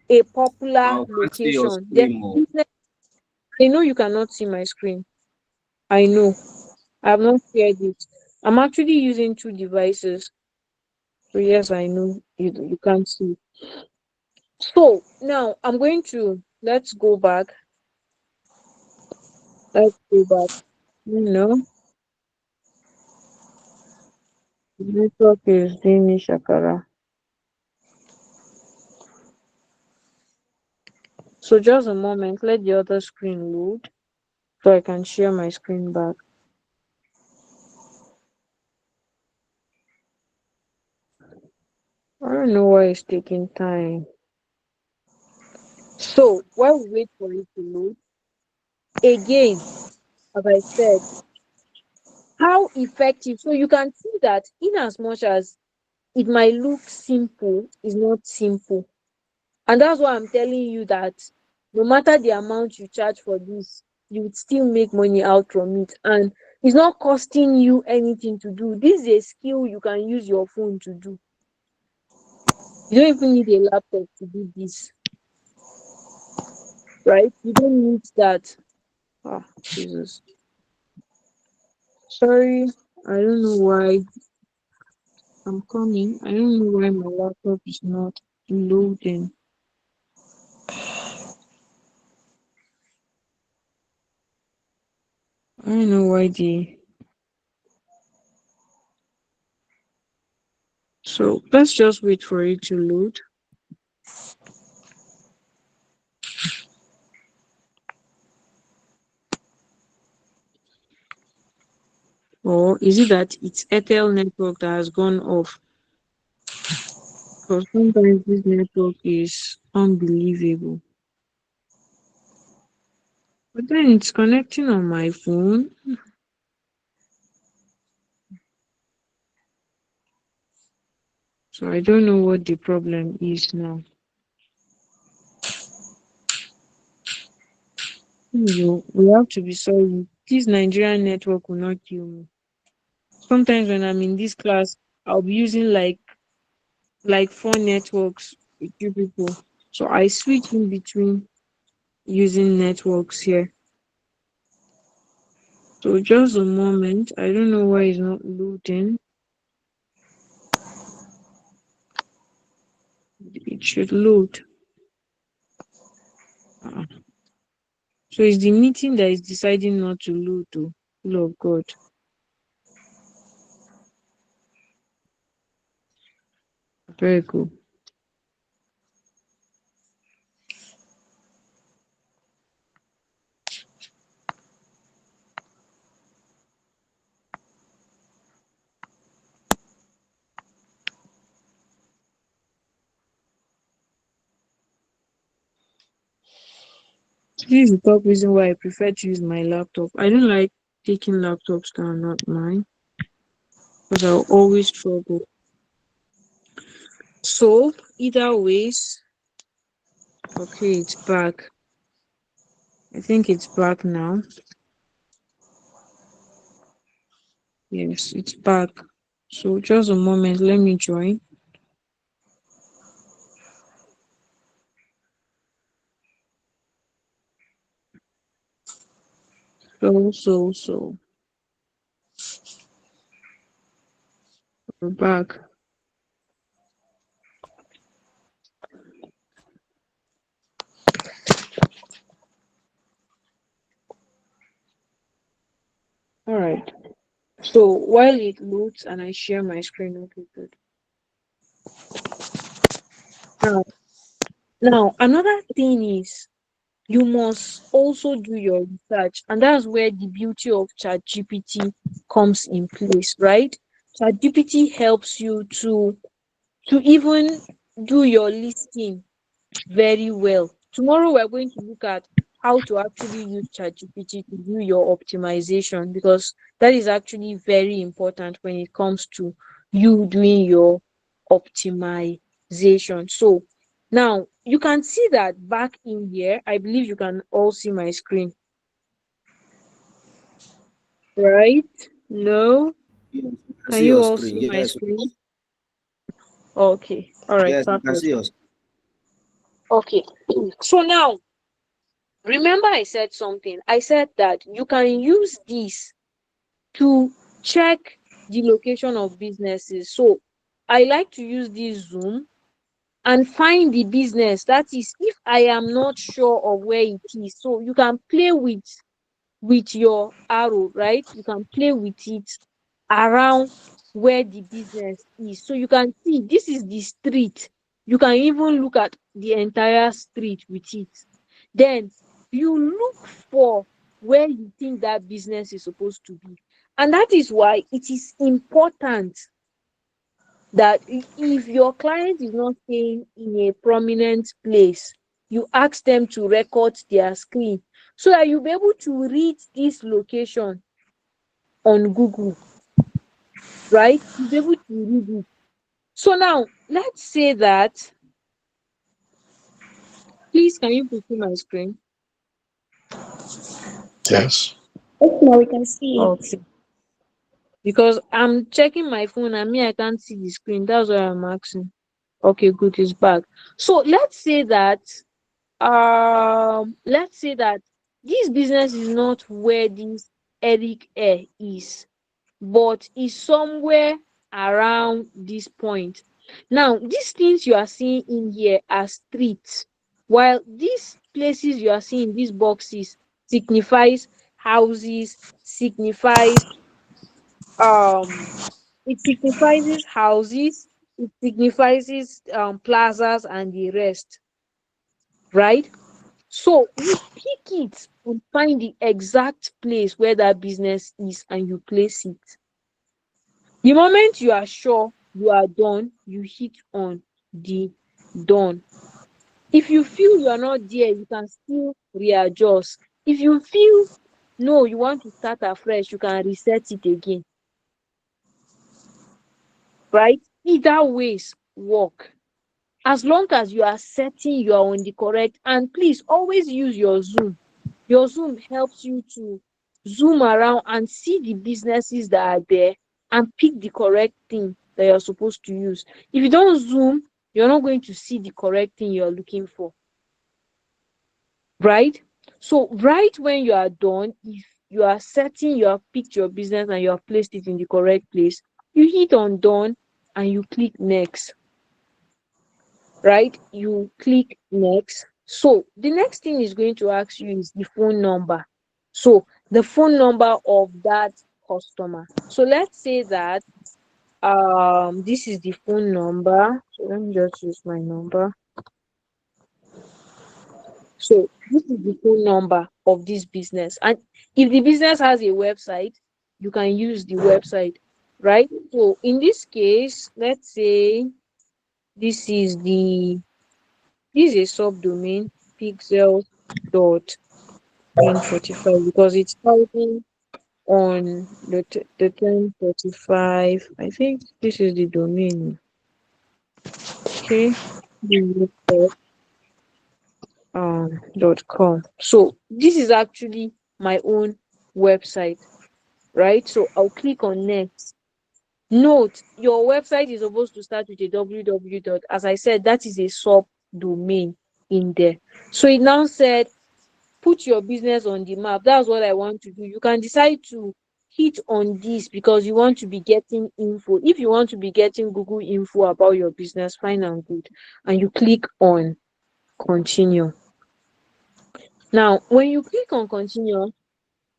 a popular I can't see your location. The screen more. business, I know you cannot see my screen. I know. I have not shared it. I'm actually using two devices. So yes, I know you can't see. So now I'm going to let's go back. Let's go back. You know, the network is doing me shakara. So just a moment, let the other screen load so I can share my screen back. I don't know why it's taking time. So while we wait for it to load, again, as I said, how effective. So you can see that in as much as it might look simple, it's not simple. And that's why I'm telling you that no matter the amount you charge for this, you would still make money out from it. And it's not costing you anything to do. This is a skill you can use your phone to do. You don't even need a laptop to do this, right? You don't need that. Oh, Jesus. Sorry, I don't know why I'm coming. I don't know why my laptop is not loading. I don't know why the. So let's just wait for it to load. Or is it that it's Airtel network that has gone off? Because sometimes this network is unbelievable. But then it's connecting on my phone. So I don't know what the problem is now. We have to be sorry. This Nigerian network will not kill me. Sometimes when I'm in this class, I'll be using like four networks with you people. So I switch in between using networks here. So just a moment. I don't know why it's not loading. It should load. Ah. So it's the meeting that is deciding not to load though. Full of God. Very cool. This is the top reason why I prefer to use my laptop. I don't like taking laptops that are not mine because I'll always struggle. So either ways, okay, it's back. I think it's back now. Yes, it's back. So just a moment, let me join. So we're back. All right. So while it loads and I share my screen, okay, good. Now, now another thing is you must also do your research, and that's where the beauty of ChatGPT comes in place, right? ChatGPT helps you to even do your listing very well. Tomorrow we're going to look at how to actually use ChatGPT to do your optimization, because that is actually very important when it comes to you doing your optimization. So now you can see that back in here, I believe you can all see my screen, right? No? Yes, I can Can see you your all screen. see my Yes, screen? Okay. All right, yes, I can perfect. see your. Okay. So now remember I said something. I said that you can use this to check the location of businesses. So I like to use this Zoom and find the business. That is, if I am not sure of where it is. So you can play with your arrow, right? You can play with it around where the business is. So you can see this is the street. You can even look at the entire street with it. Then you look for where you think that business is supposed to be. And that is why it is important that if your client is not staying in a prominent place, you ask them to record their screen so that you'll be able to read this location on Google, right? You'll be able to read it. So now, let's say that, please, can you put in my screen? Yes. Yes, ma, we can see it. Okay. Because I'm checking my phone and me, I can't see the screen. That's why I'm asking. Okay, good, it's back. So let's say that this business is not where this Eric Air is, but is somewhere around this point. Now, these things you are seeing in here are streets, while these places you are seeing, these boxes, signifies houses, signifies um it signifies houses, it signifies plazas and the rest, right? So you pick it and find the exact place where that business is and you place it. The moment you are sure you are done, you hit on the done. If you feel you are not there, you can still readjust. If you feel no, you want to start afresh, you can reset it again, right? Either ways work. As long as you are certain you are on the correct, and please always use your Zoom. Your Zoom helps you to zoom around and see the businesses that are there and pick the correct thing that you're supposed to use. If you don't zoom, you're not going to see the correct thing you're looking for, right? So right when you are done, if you are certain you have picked your business and you have placed it in the correct place, you hit on done and you click next, right? You click next. So the next thing is going to ask you is the phone number. So the phone number of that customer. So let's say that this is the phone number. So let me just use my number. So this is the phone number of this business. And if the business has a website, you can use the website, right? So in this case, let's say this is the this is a subdomain pixels dot 1045 because it's starting on the 1045. I think this is the domain. Okay. .com. So this is actually my own website, right? So I'll click on next. Note, your website is supposed to start with a www dot. As I said, that is a subdomain in there. So it now said put your business on the map. That's what I want to do. You can decide to hit on this because you want to be getting info. If you want to be getting Google info about your business, fine and good. And you click on continue. Now, when you click on continue,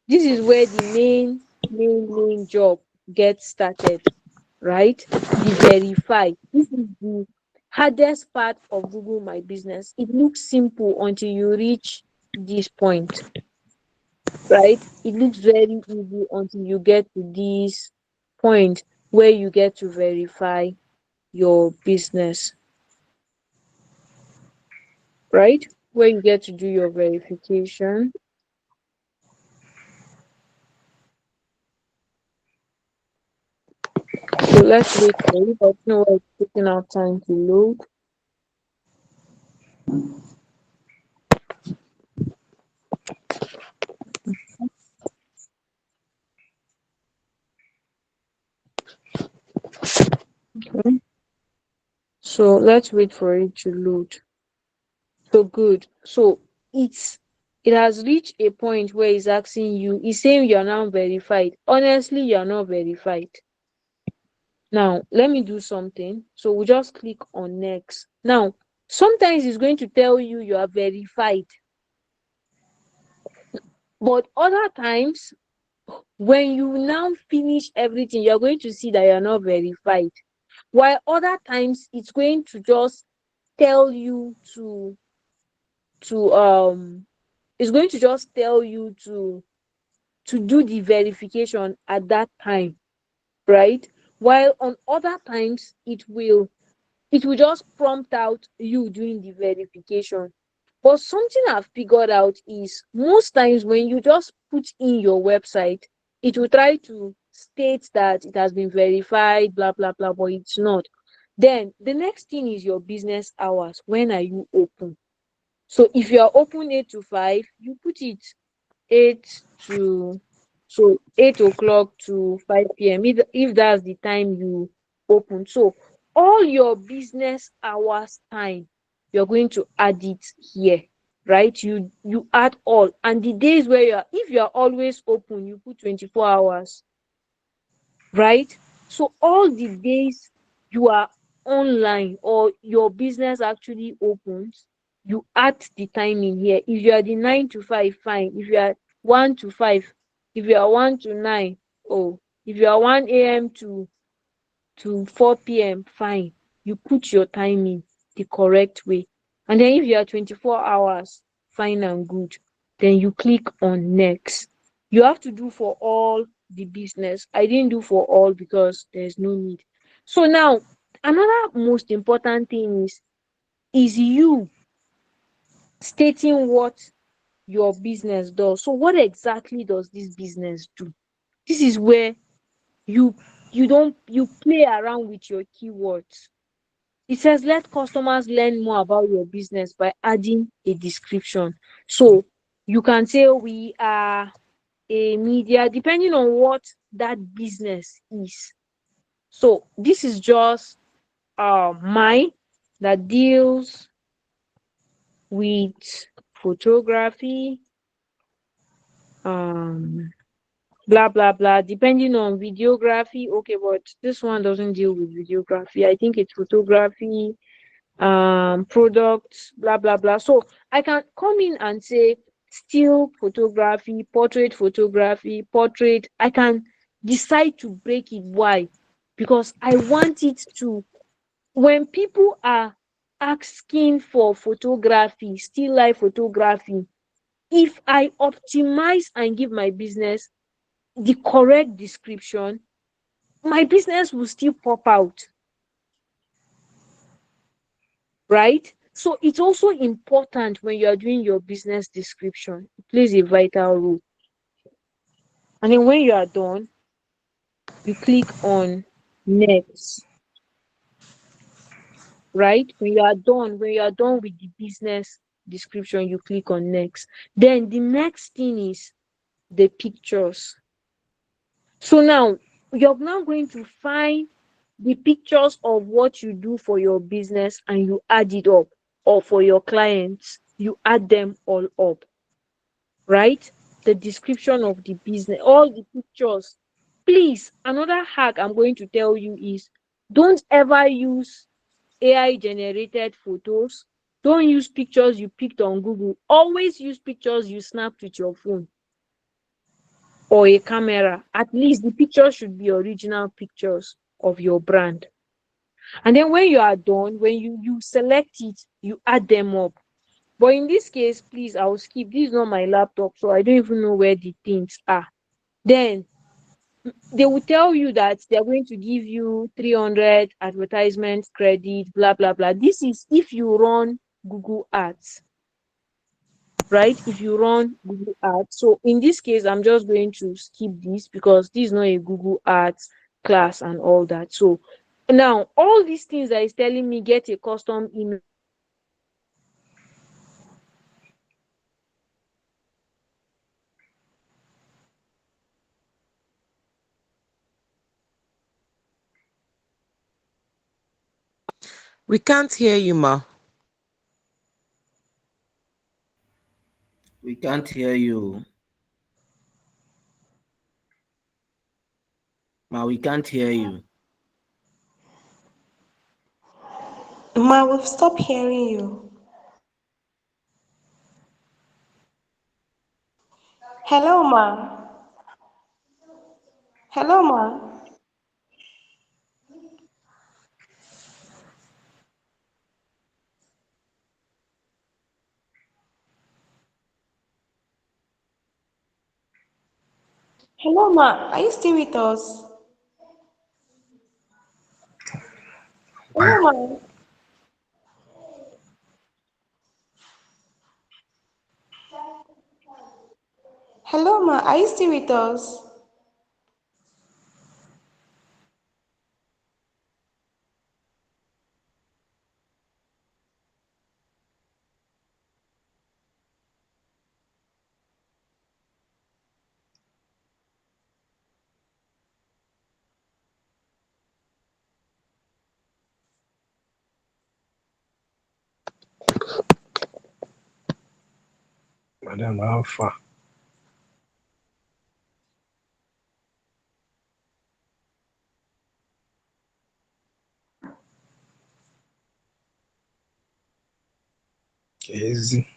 this is where the main job gets started, right? The verify. This is the hardest part of Google My Business. It looks simple until you reach this point, right? It looks very easy until you get to this point where you get to verify your business, right? Where you get to do your verification. So let's wait for it. I know it's taking our time to load. Okay. So let's wait for it to load. So good. So it has reached a point where it's asking you, it's saying you're now verified. Honestly, you're not verified. Now let me do something. So we just click on next. Now, sometimes it's going to tell you you are verified, but other times when you now finish everything, you're going to see that you're not verified. While other times it's going to just tell you to it's going to just tell you to do the verification at that time, right? While on other times it will just prompt out you doing the verification. But something I've figured out is most times when you just put in your website, it will try to state that it has been verified, blah blah blah, but it's not. Then the next thing is your business hours. When are you open? So if you are open 8 to 5, you put it 8 to 8 o'clock to 5 p.m. If that's the time you open. So all your business hours time, you're going to add it here, right? You add all, and the days where if you're always open, you put 24 hours, right? So all the days you are online or your business actually opens, you add the time in here. If you are the 9 to 5, fine. If you are 1 to 5, if you are 1 to 9, oh, if you are 1 a.m. to 4 p.m., fine. You put your time in the correct way. And then if you are 24 hours, fine and good. Then you click on next. You have to do for all the business. I didn't do for all because there's no need. So now, another most important thing is you stating what your business does. So what exactly does this business do? This is where you you play around with your keywords. It says let customers learn more about your business by adding a description. So you can say we are a media, depending on what that business is. So this is just mine that deals with photography, um blah blah blah, depending on videography. Okay, but this one doesn't deal with videography. I think it's photography, products, blah blah blah. So I can come in and say still photography, portrait. I can decide to break it. Why? Because I want it to, when people are asking for photography, still life photography, if I optimize and give my business the correct description, my business will still pop out, right? So it's also important when you are doing your business description. It plays a vital role. And then when you are done, you click on next, right? When you are done with the business description, you click on next. Then the next thing is the pictures. So now you're now going to find the pictures of what you do for your business and you add it up, or for your clients, you add them all up, right? The description of the business, all the pictures. Please, another hack I'm going to tell you is don't ever use AI generated photos. Don't use pictures you picked on Google. Always use pictures you snapped with your phone or a camera. At least the pictures should be original pictures of your brand. And then when you are done, when you select it, you add them up. But in this case, please, I'll skip. This is not my laptop, so I don't even know where the things are. Then they will tell you that they're going to give you 300 advertisement credit, blah blah blah. This is if you run Google Ads, right? If you run Google Ads. So in this case, I'm just going to skip this because this is not a Google Ads class and all that. So now all these things that is telling me get a custom email. We can't hear you, ma. We can't hear you. Ma, we can't hear you. Ma, we've stopped hearing you. Hello, ma. Hello, ma. Hello, ma. Are you still with us? Hello, ma. Hello, ma. Are you still with us? Madam Alpha. Easy.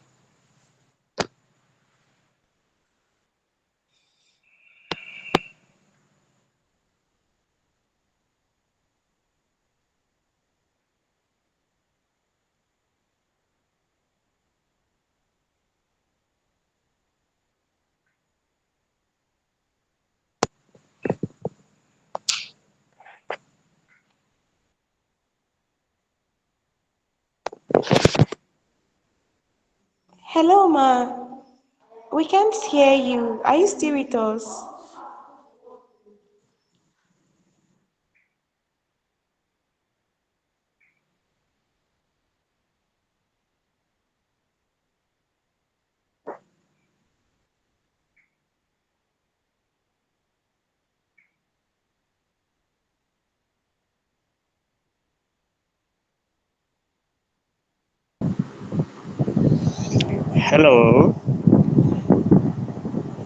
Hello, ma. We can't hear you. Are you still with us? Hello,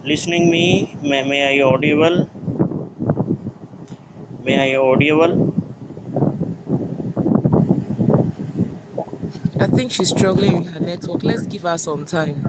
listening me? May I audible? May I audible? I think she's struggling with her network. Let's give her some time.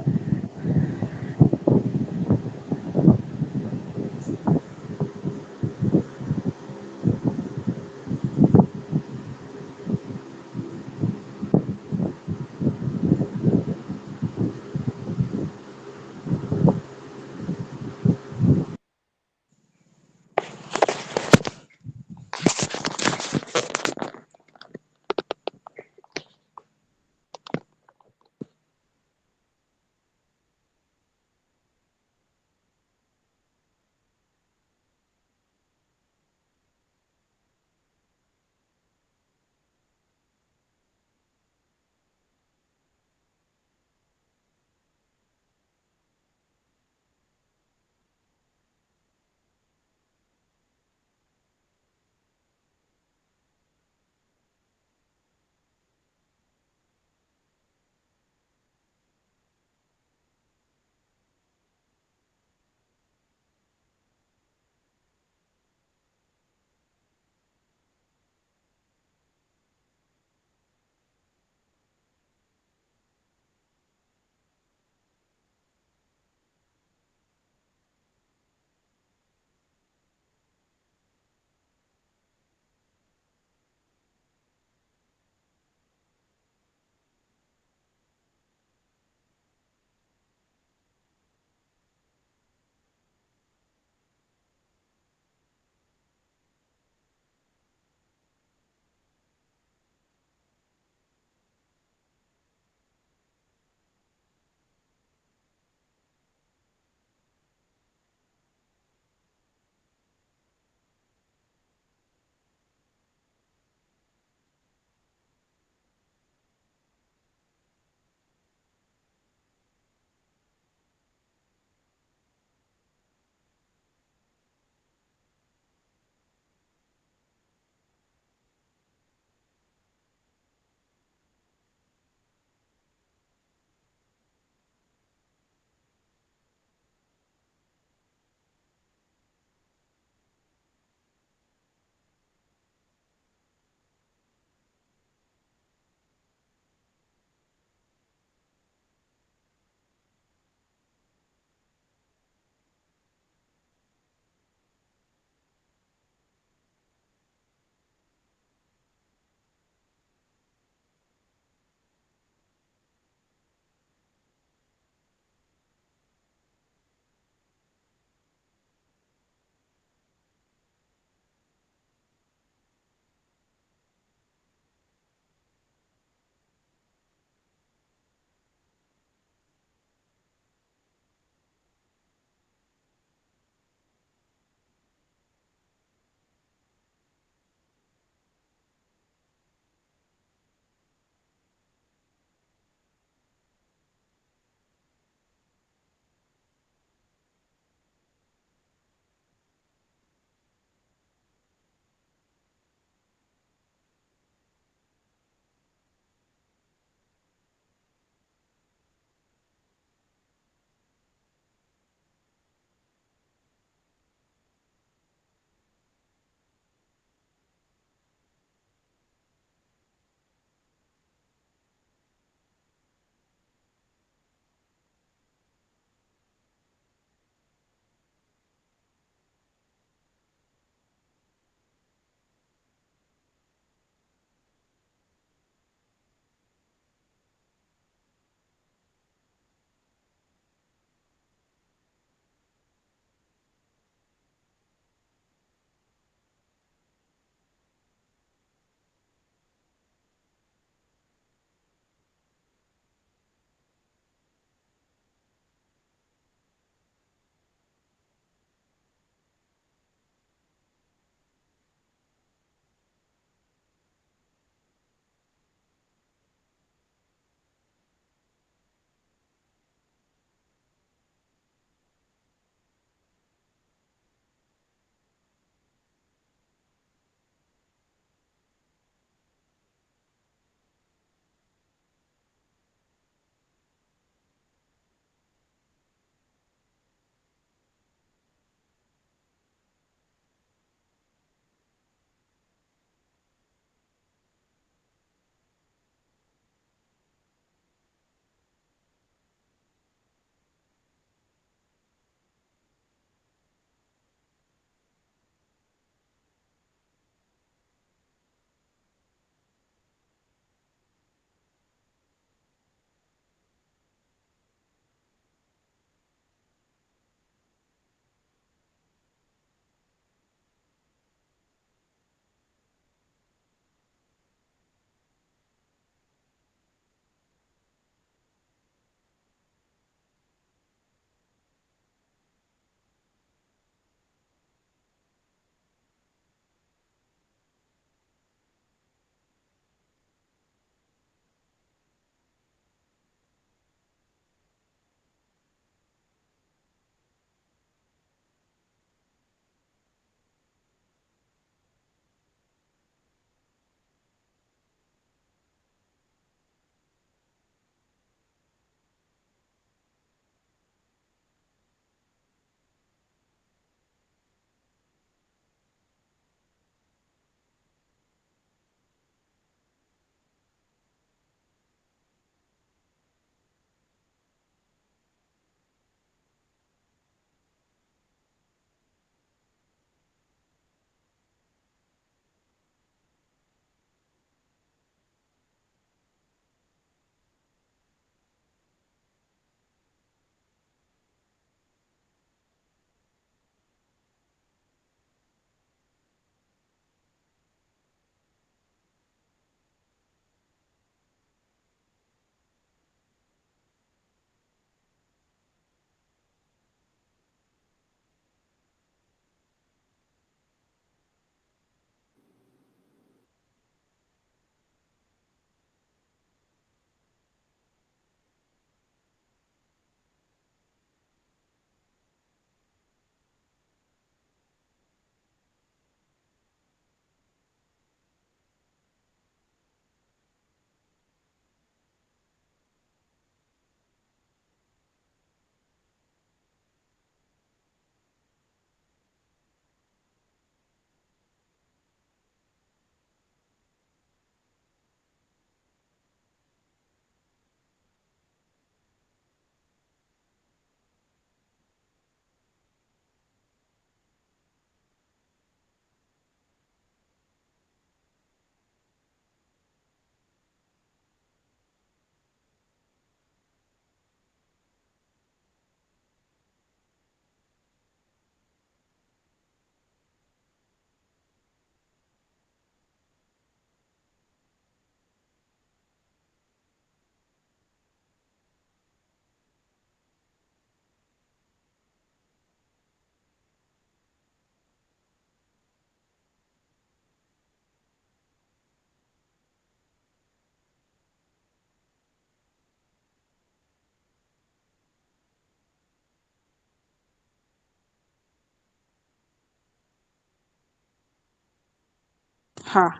Ha.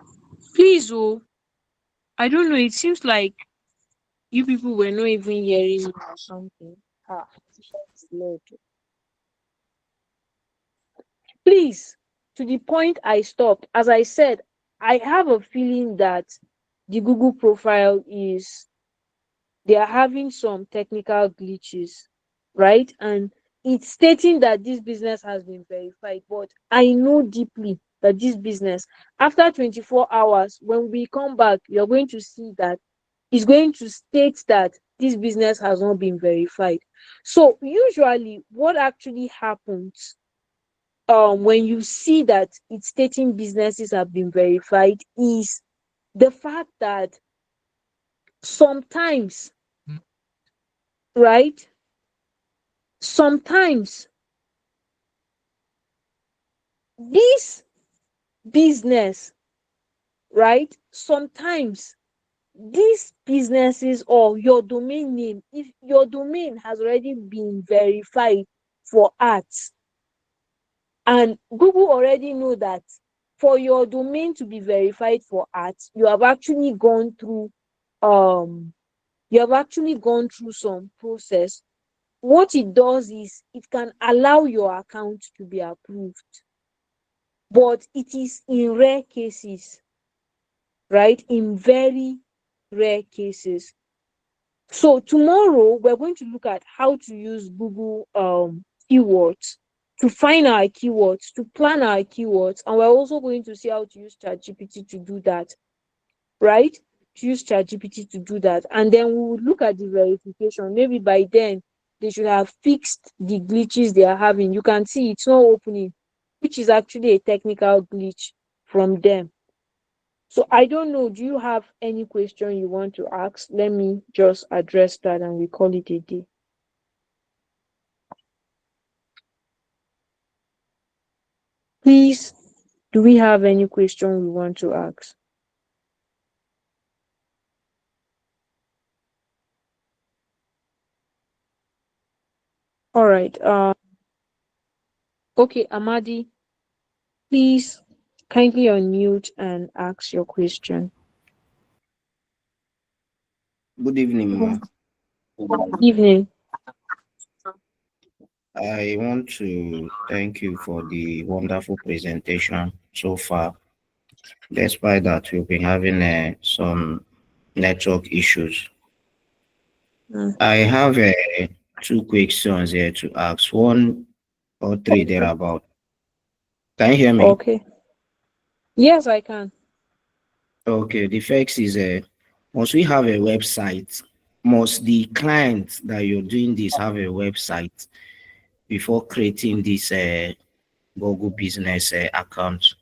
Please, oh, I don't know. It seems like you people were not even hearing me or something. Ha. Lord. Please, to the point I stopped. As I said, I have a feeling that the Google profile is they are having some technical glitches, right? And it's stating that this business has been verified, but I know deeply that this business, after 24 hours, when we come back, you're going to see that it's going to state that this business has not been verified. So usually what actually happens when you see that it's stating businesses have been verified is the fact that sometimes, right? Sometimes this business, right? Sometimes these businesses or your domain name, if your domain has already been verified for arts, and Google already know that for your domain to be verified for arts, um you have actually gone through some process. What it does is it can allow your account to be approved, but it is in rare cases, right? In very rare cases. So tomorrow we're going to look at how to use Google keywords to find our keywords, to plan our keywords, and we're also going to see how to use ChatGPT to do that, right? To use ChatGPT to do that, and then we will look at the verification. Maybe by then they should have fixed the glitches they are having. You can see it's not opening, which is actually a technical glitch from them. So I don't know. Do you have any question you want to ask? Let me just address that and we call it a day. Please, do we have any question we want to ask? All right. Okay, Amadi, please kindly unmute and ask your question. Good evening, ma. Evening. I want to thank you for the wonderful presentation so far. Despite that, we've been having some network issues. I have two questions here to ask. One or three thereabout. Can you hear me? Okay. Yes, I can. Okay. The first is must we have a website? Must the client that you're doing this have a website before creating this Google business account?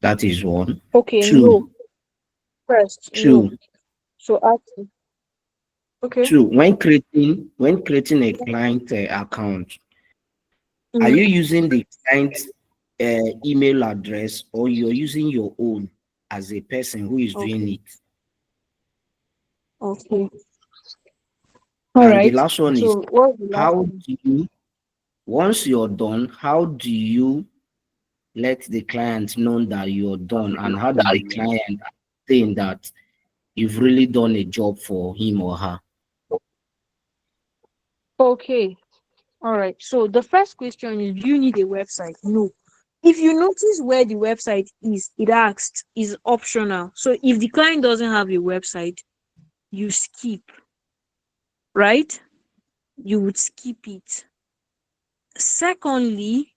That is one. Okay, Two. no. First, no. Two. So ask me. Okay. Two. When creating a client account, are you using the client's email address or you're using your own as a person who is doing Okay. it? Okay. All And the right. last one is So what's the last how one? do you, once you're done, how do you let the client know that you're done, and how does the client think that you've really done a job for him or her? Okay. All right. So the first question is, do you need a website? No. If you notice where the website is, it asks is optional. So if the client doesn't have a website, you skip, right? You would skip it. Secondly,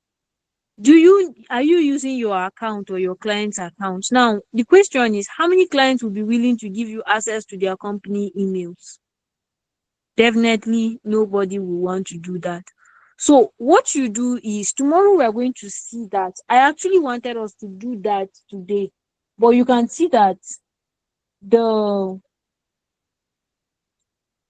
are you using your account or your client's account? Now, the question is, how many clients will be willing to give you access to their company emails? Definitely nobody will want to do that. So what you do is, tomorrow we are going to see that. I actually wanted us to do that today, but you can see that the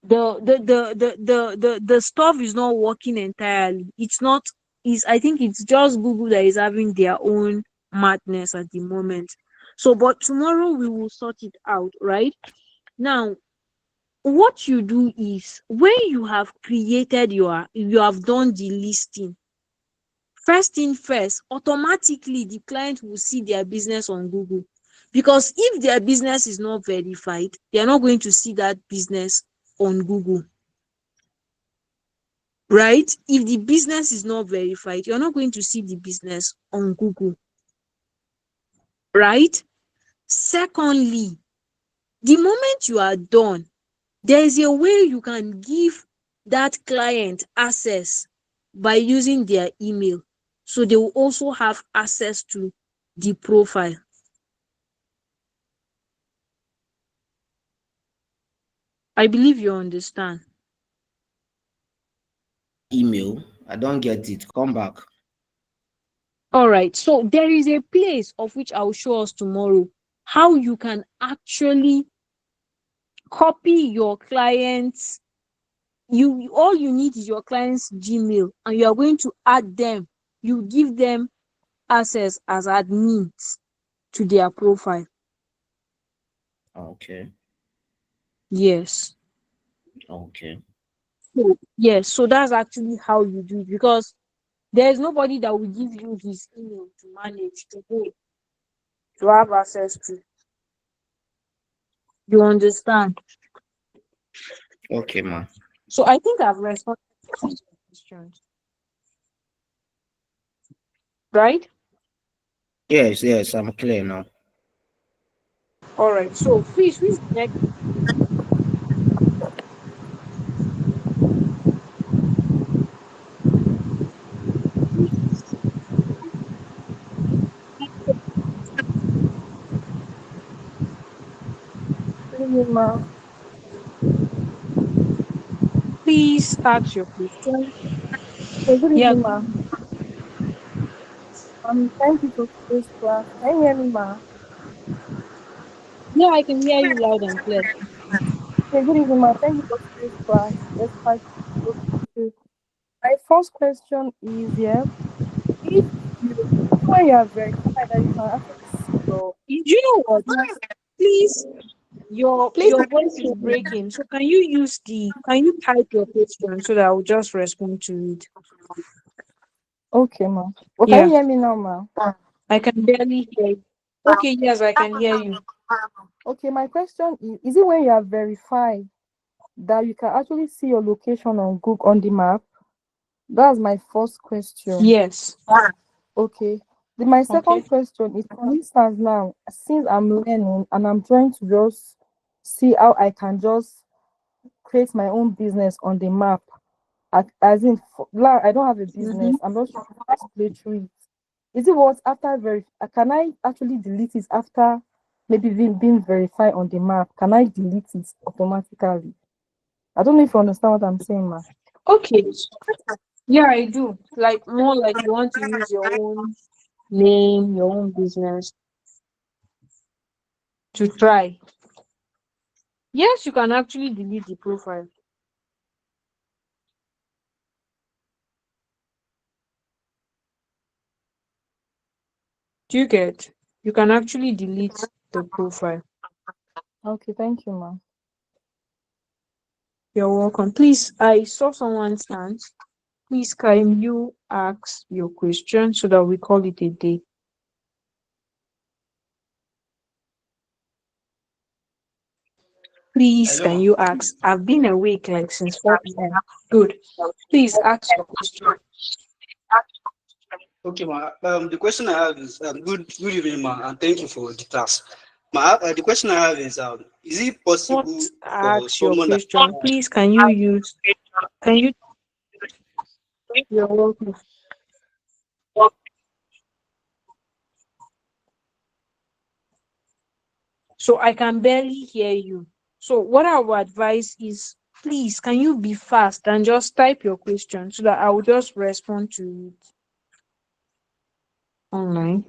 the stuff is not working entirely. It's not, is I think it's just Google that is having their own madness at the moment. So but tomorrow we will sort it out, right? Now, what you do is, when you have created you have done the listing first thing first, automatically the client will see their business on Google. Because if their business is not verified, they are not going to see that business on Google. Right? If the business is not verified, you're not going to see the business on Google. Right? Secondly, the moment you are done, there is a way you can give that client access by using their email. So they will also have access to the profile. I believe you understand. Email. I don't get it. Come back. All right. So there is a place of which I will show us tomorrow how you can actually copy your clients. All you need is your client's Gmail, and you are going to add them. You give them access as admins to their profile. Okay. Yes. Okay. So, yes. So that's actually how you do it, because there is nobody that will give you his email to manage today to have access to. You understand? Okay, ma. So I think I've responded to your questions, right? Yes, yes, I'm clear now. All right. So please, who's the next? Good evening, ma. Please ask your question. Good Yeah. evening, ma. Thank you for today's class. Can you hear me, ma? Yeah, I can hear you loud and clear. Good evening, ma. Thank you for today's class. Despite those issues. My first question is, yeah, if you, when you are verified that you can actually see your Do you know what? business. Please, your Please, your voice is breaking. So can you type your question so that I will just respond to it? okay, ma. Well, can Yeah, you hear me now, ma? I can barely hear you. Okay, yes, I can hear you. Okay, my question is it when you are verified that you can actually see your location on Google on the map? That's my first question. Yes. Okay. My second Okay. question is, for instance, now, since I'm learning and I'm trying to just see how I can just create my own business on the map, as in, now I don't have a Mm-hmm. business, I'm just trying to just play through it. Is it what after can I actually delete it after maybe being verified on the map? Can I delete it automatically? I don't know if you understand what I'm saying, ma. Okay. Yeah, I do. Like more like you want to use your own name, your own business to try. Yes, you can actually delete the profile. Do you get? You can actually delete the profile. Okay, thank you, ma. You're welcome. Please, I saw someone's hand. Please, can you ask your question so that we call it a day? Please, can you ask? I've been awake like since 4 p.m. Good. Please ask your question. Okay, ma. The question I have is good evening, ma, and thank you for the class. The question I have is it What possible for ask your someone that question? Please, can you use? Can you? You're welcome. So I can barely hear you. So what I would advise is, please, can you be fast and just type your question so that I will just respond to it online.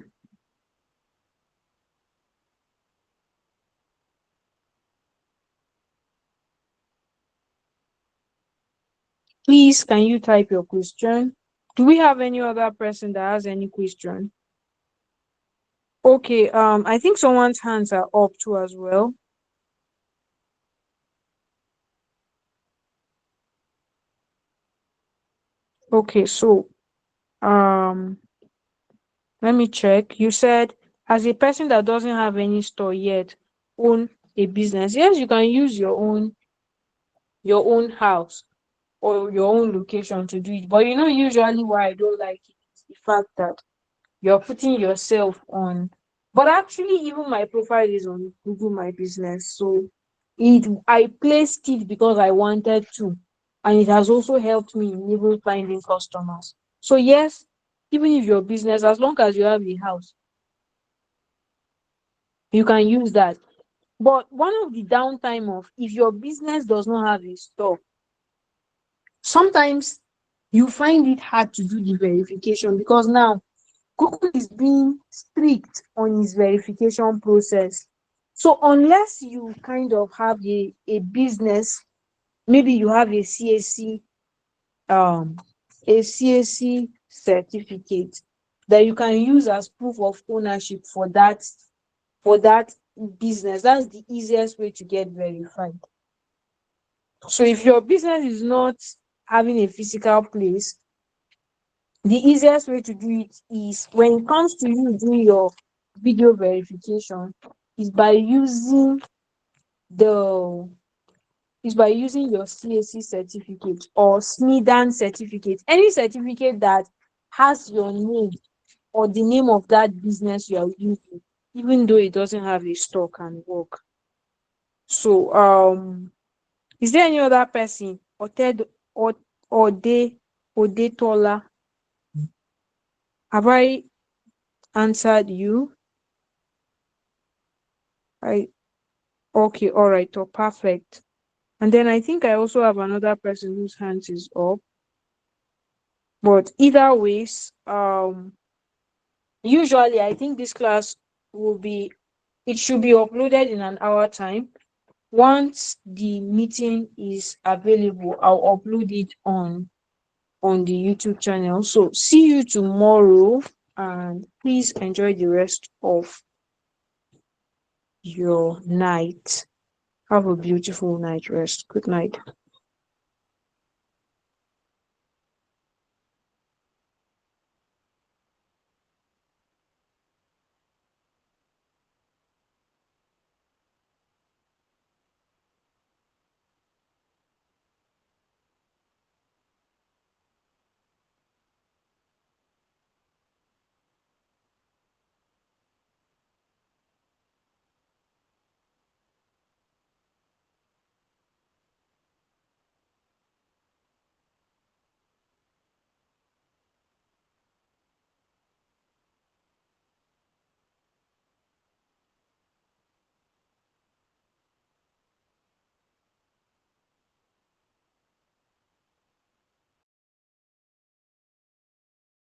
Please, can you type your question? Do we have any other person that has any question? Okay, I think someone's hands are up too as well. Okay, so let me check. You said as a person that doesn't have any store yet, own a business. Yes, you can use your own house or your own location to do it. But usually why I don't like it is the fact that you're putting yourself on. But actually, even my profile is on Google My Business. So I placed it because I wanted to. And it has also helped me in even finding customers. So yes, even if your business, as long as you have a house, you can use that. But one of the downtime of if your business does not have a store, sometimes you find it hard to do the verification because now Google is being strict on its verification process. So unless you kind of have a business, maybe you have um a CAC certificate that you can use as proof of ownership for that business. That's the easiest way to get verified. So if your business is not having a physical place, the easiest way to do it is when it comes to you doing your video verification is by using the your CAC certificate or SMIDAN certificate, any certificate that has your name or the name of that business you are using, even though it doesn't have a store, can work. So is there any other person or they Odetola? Have I answered you? Okay, all right, oh, perfect. And then I think I also have another person whose hands is up. But either ways, usually I think this class it should be uploaded in an hour time. Once the meeting is available, I'll upload it on the YouTube channel. So see you tomorrow, and please enjoy the rest of your night. Have a beautiful night rest. Good night.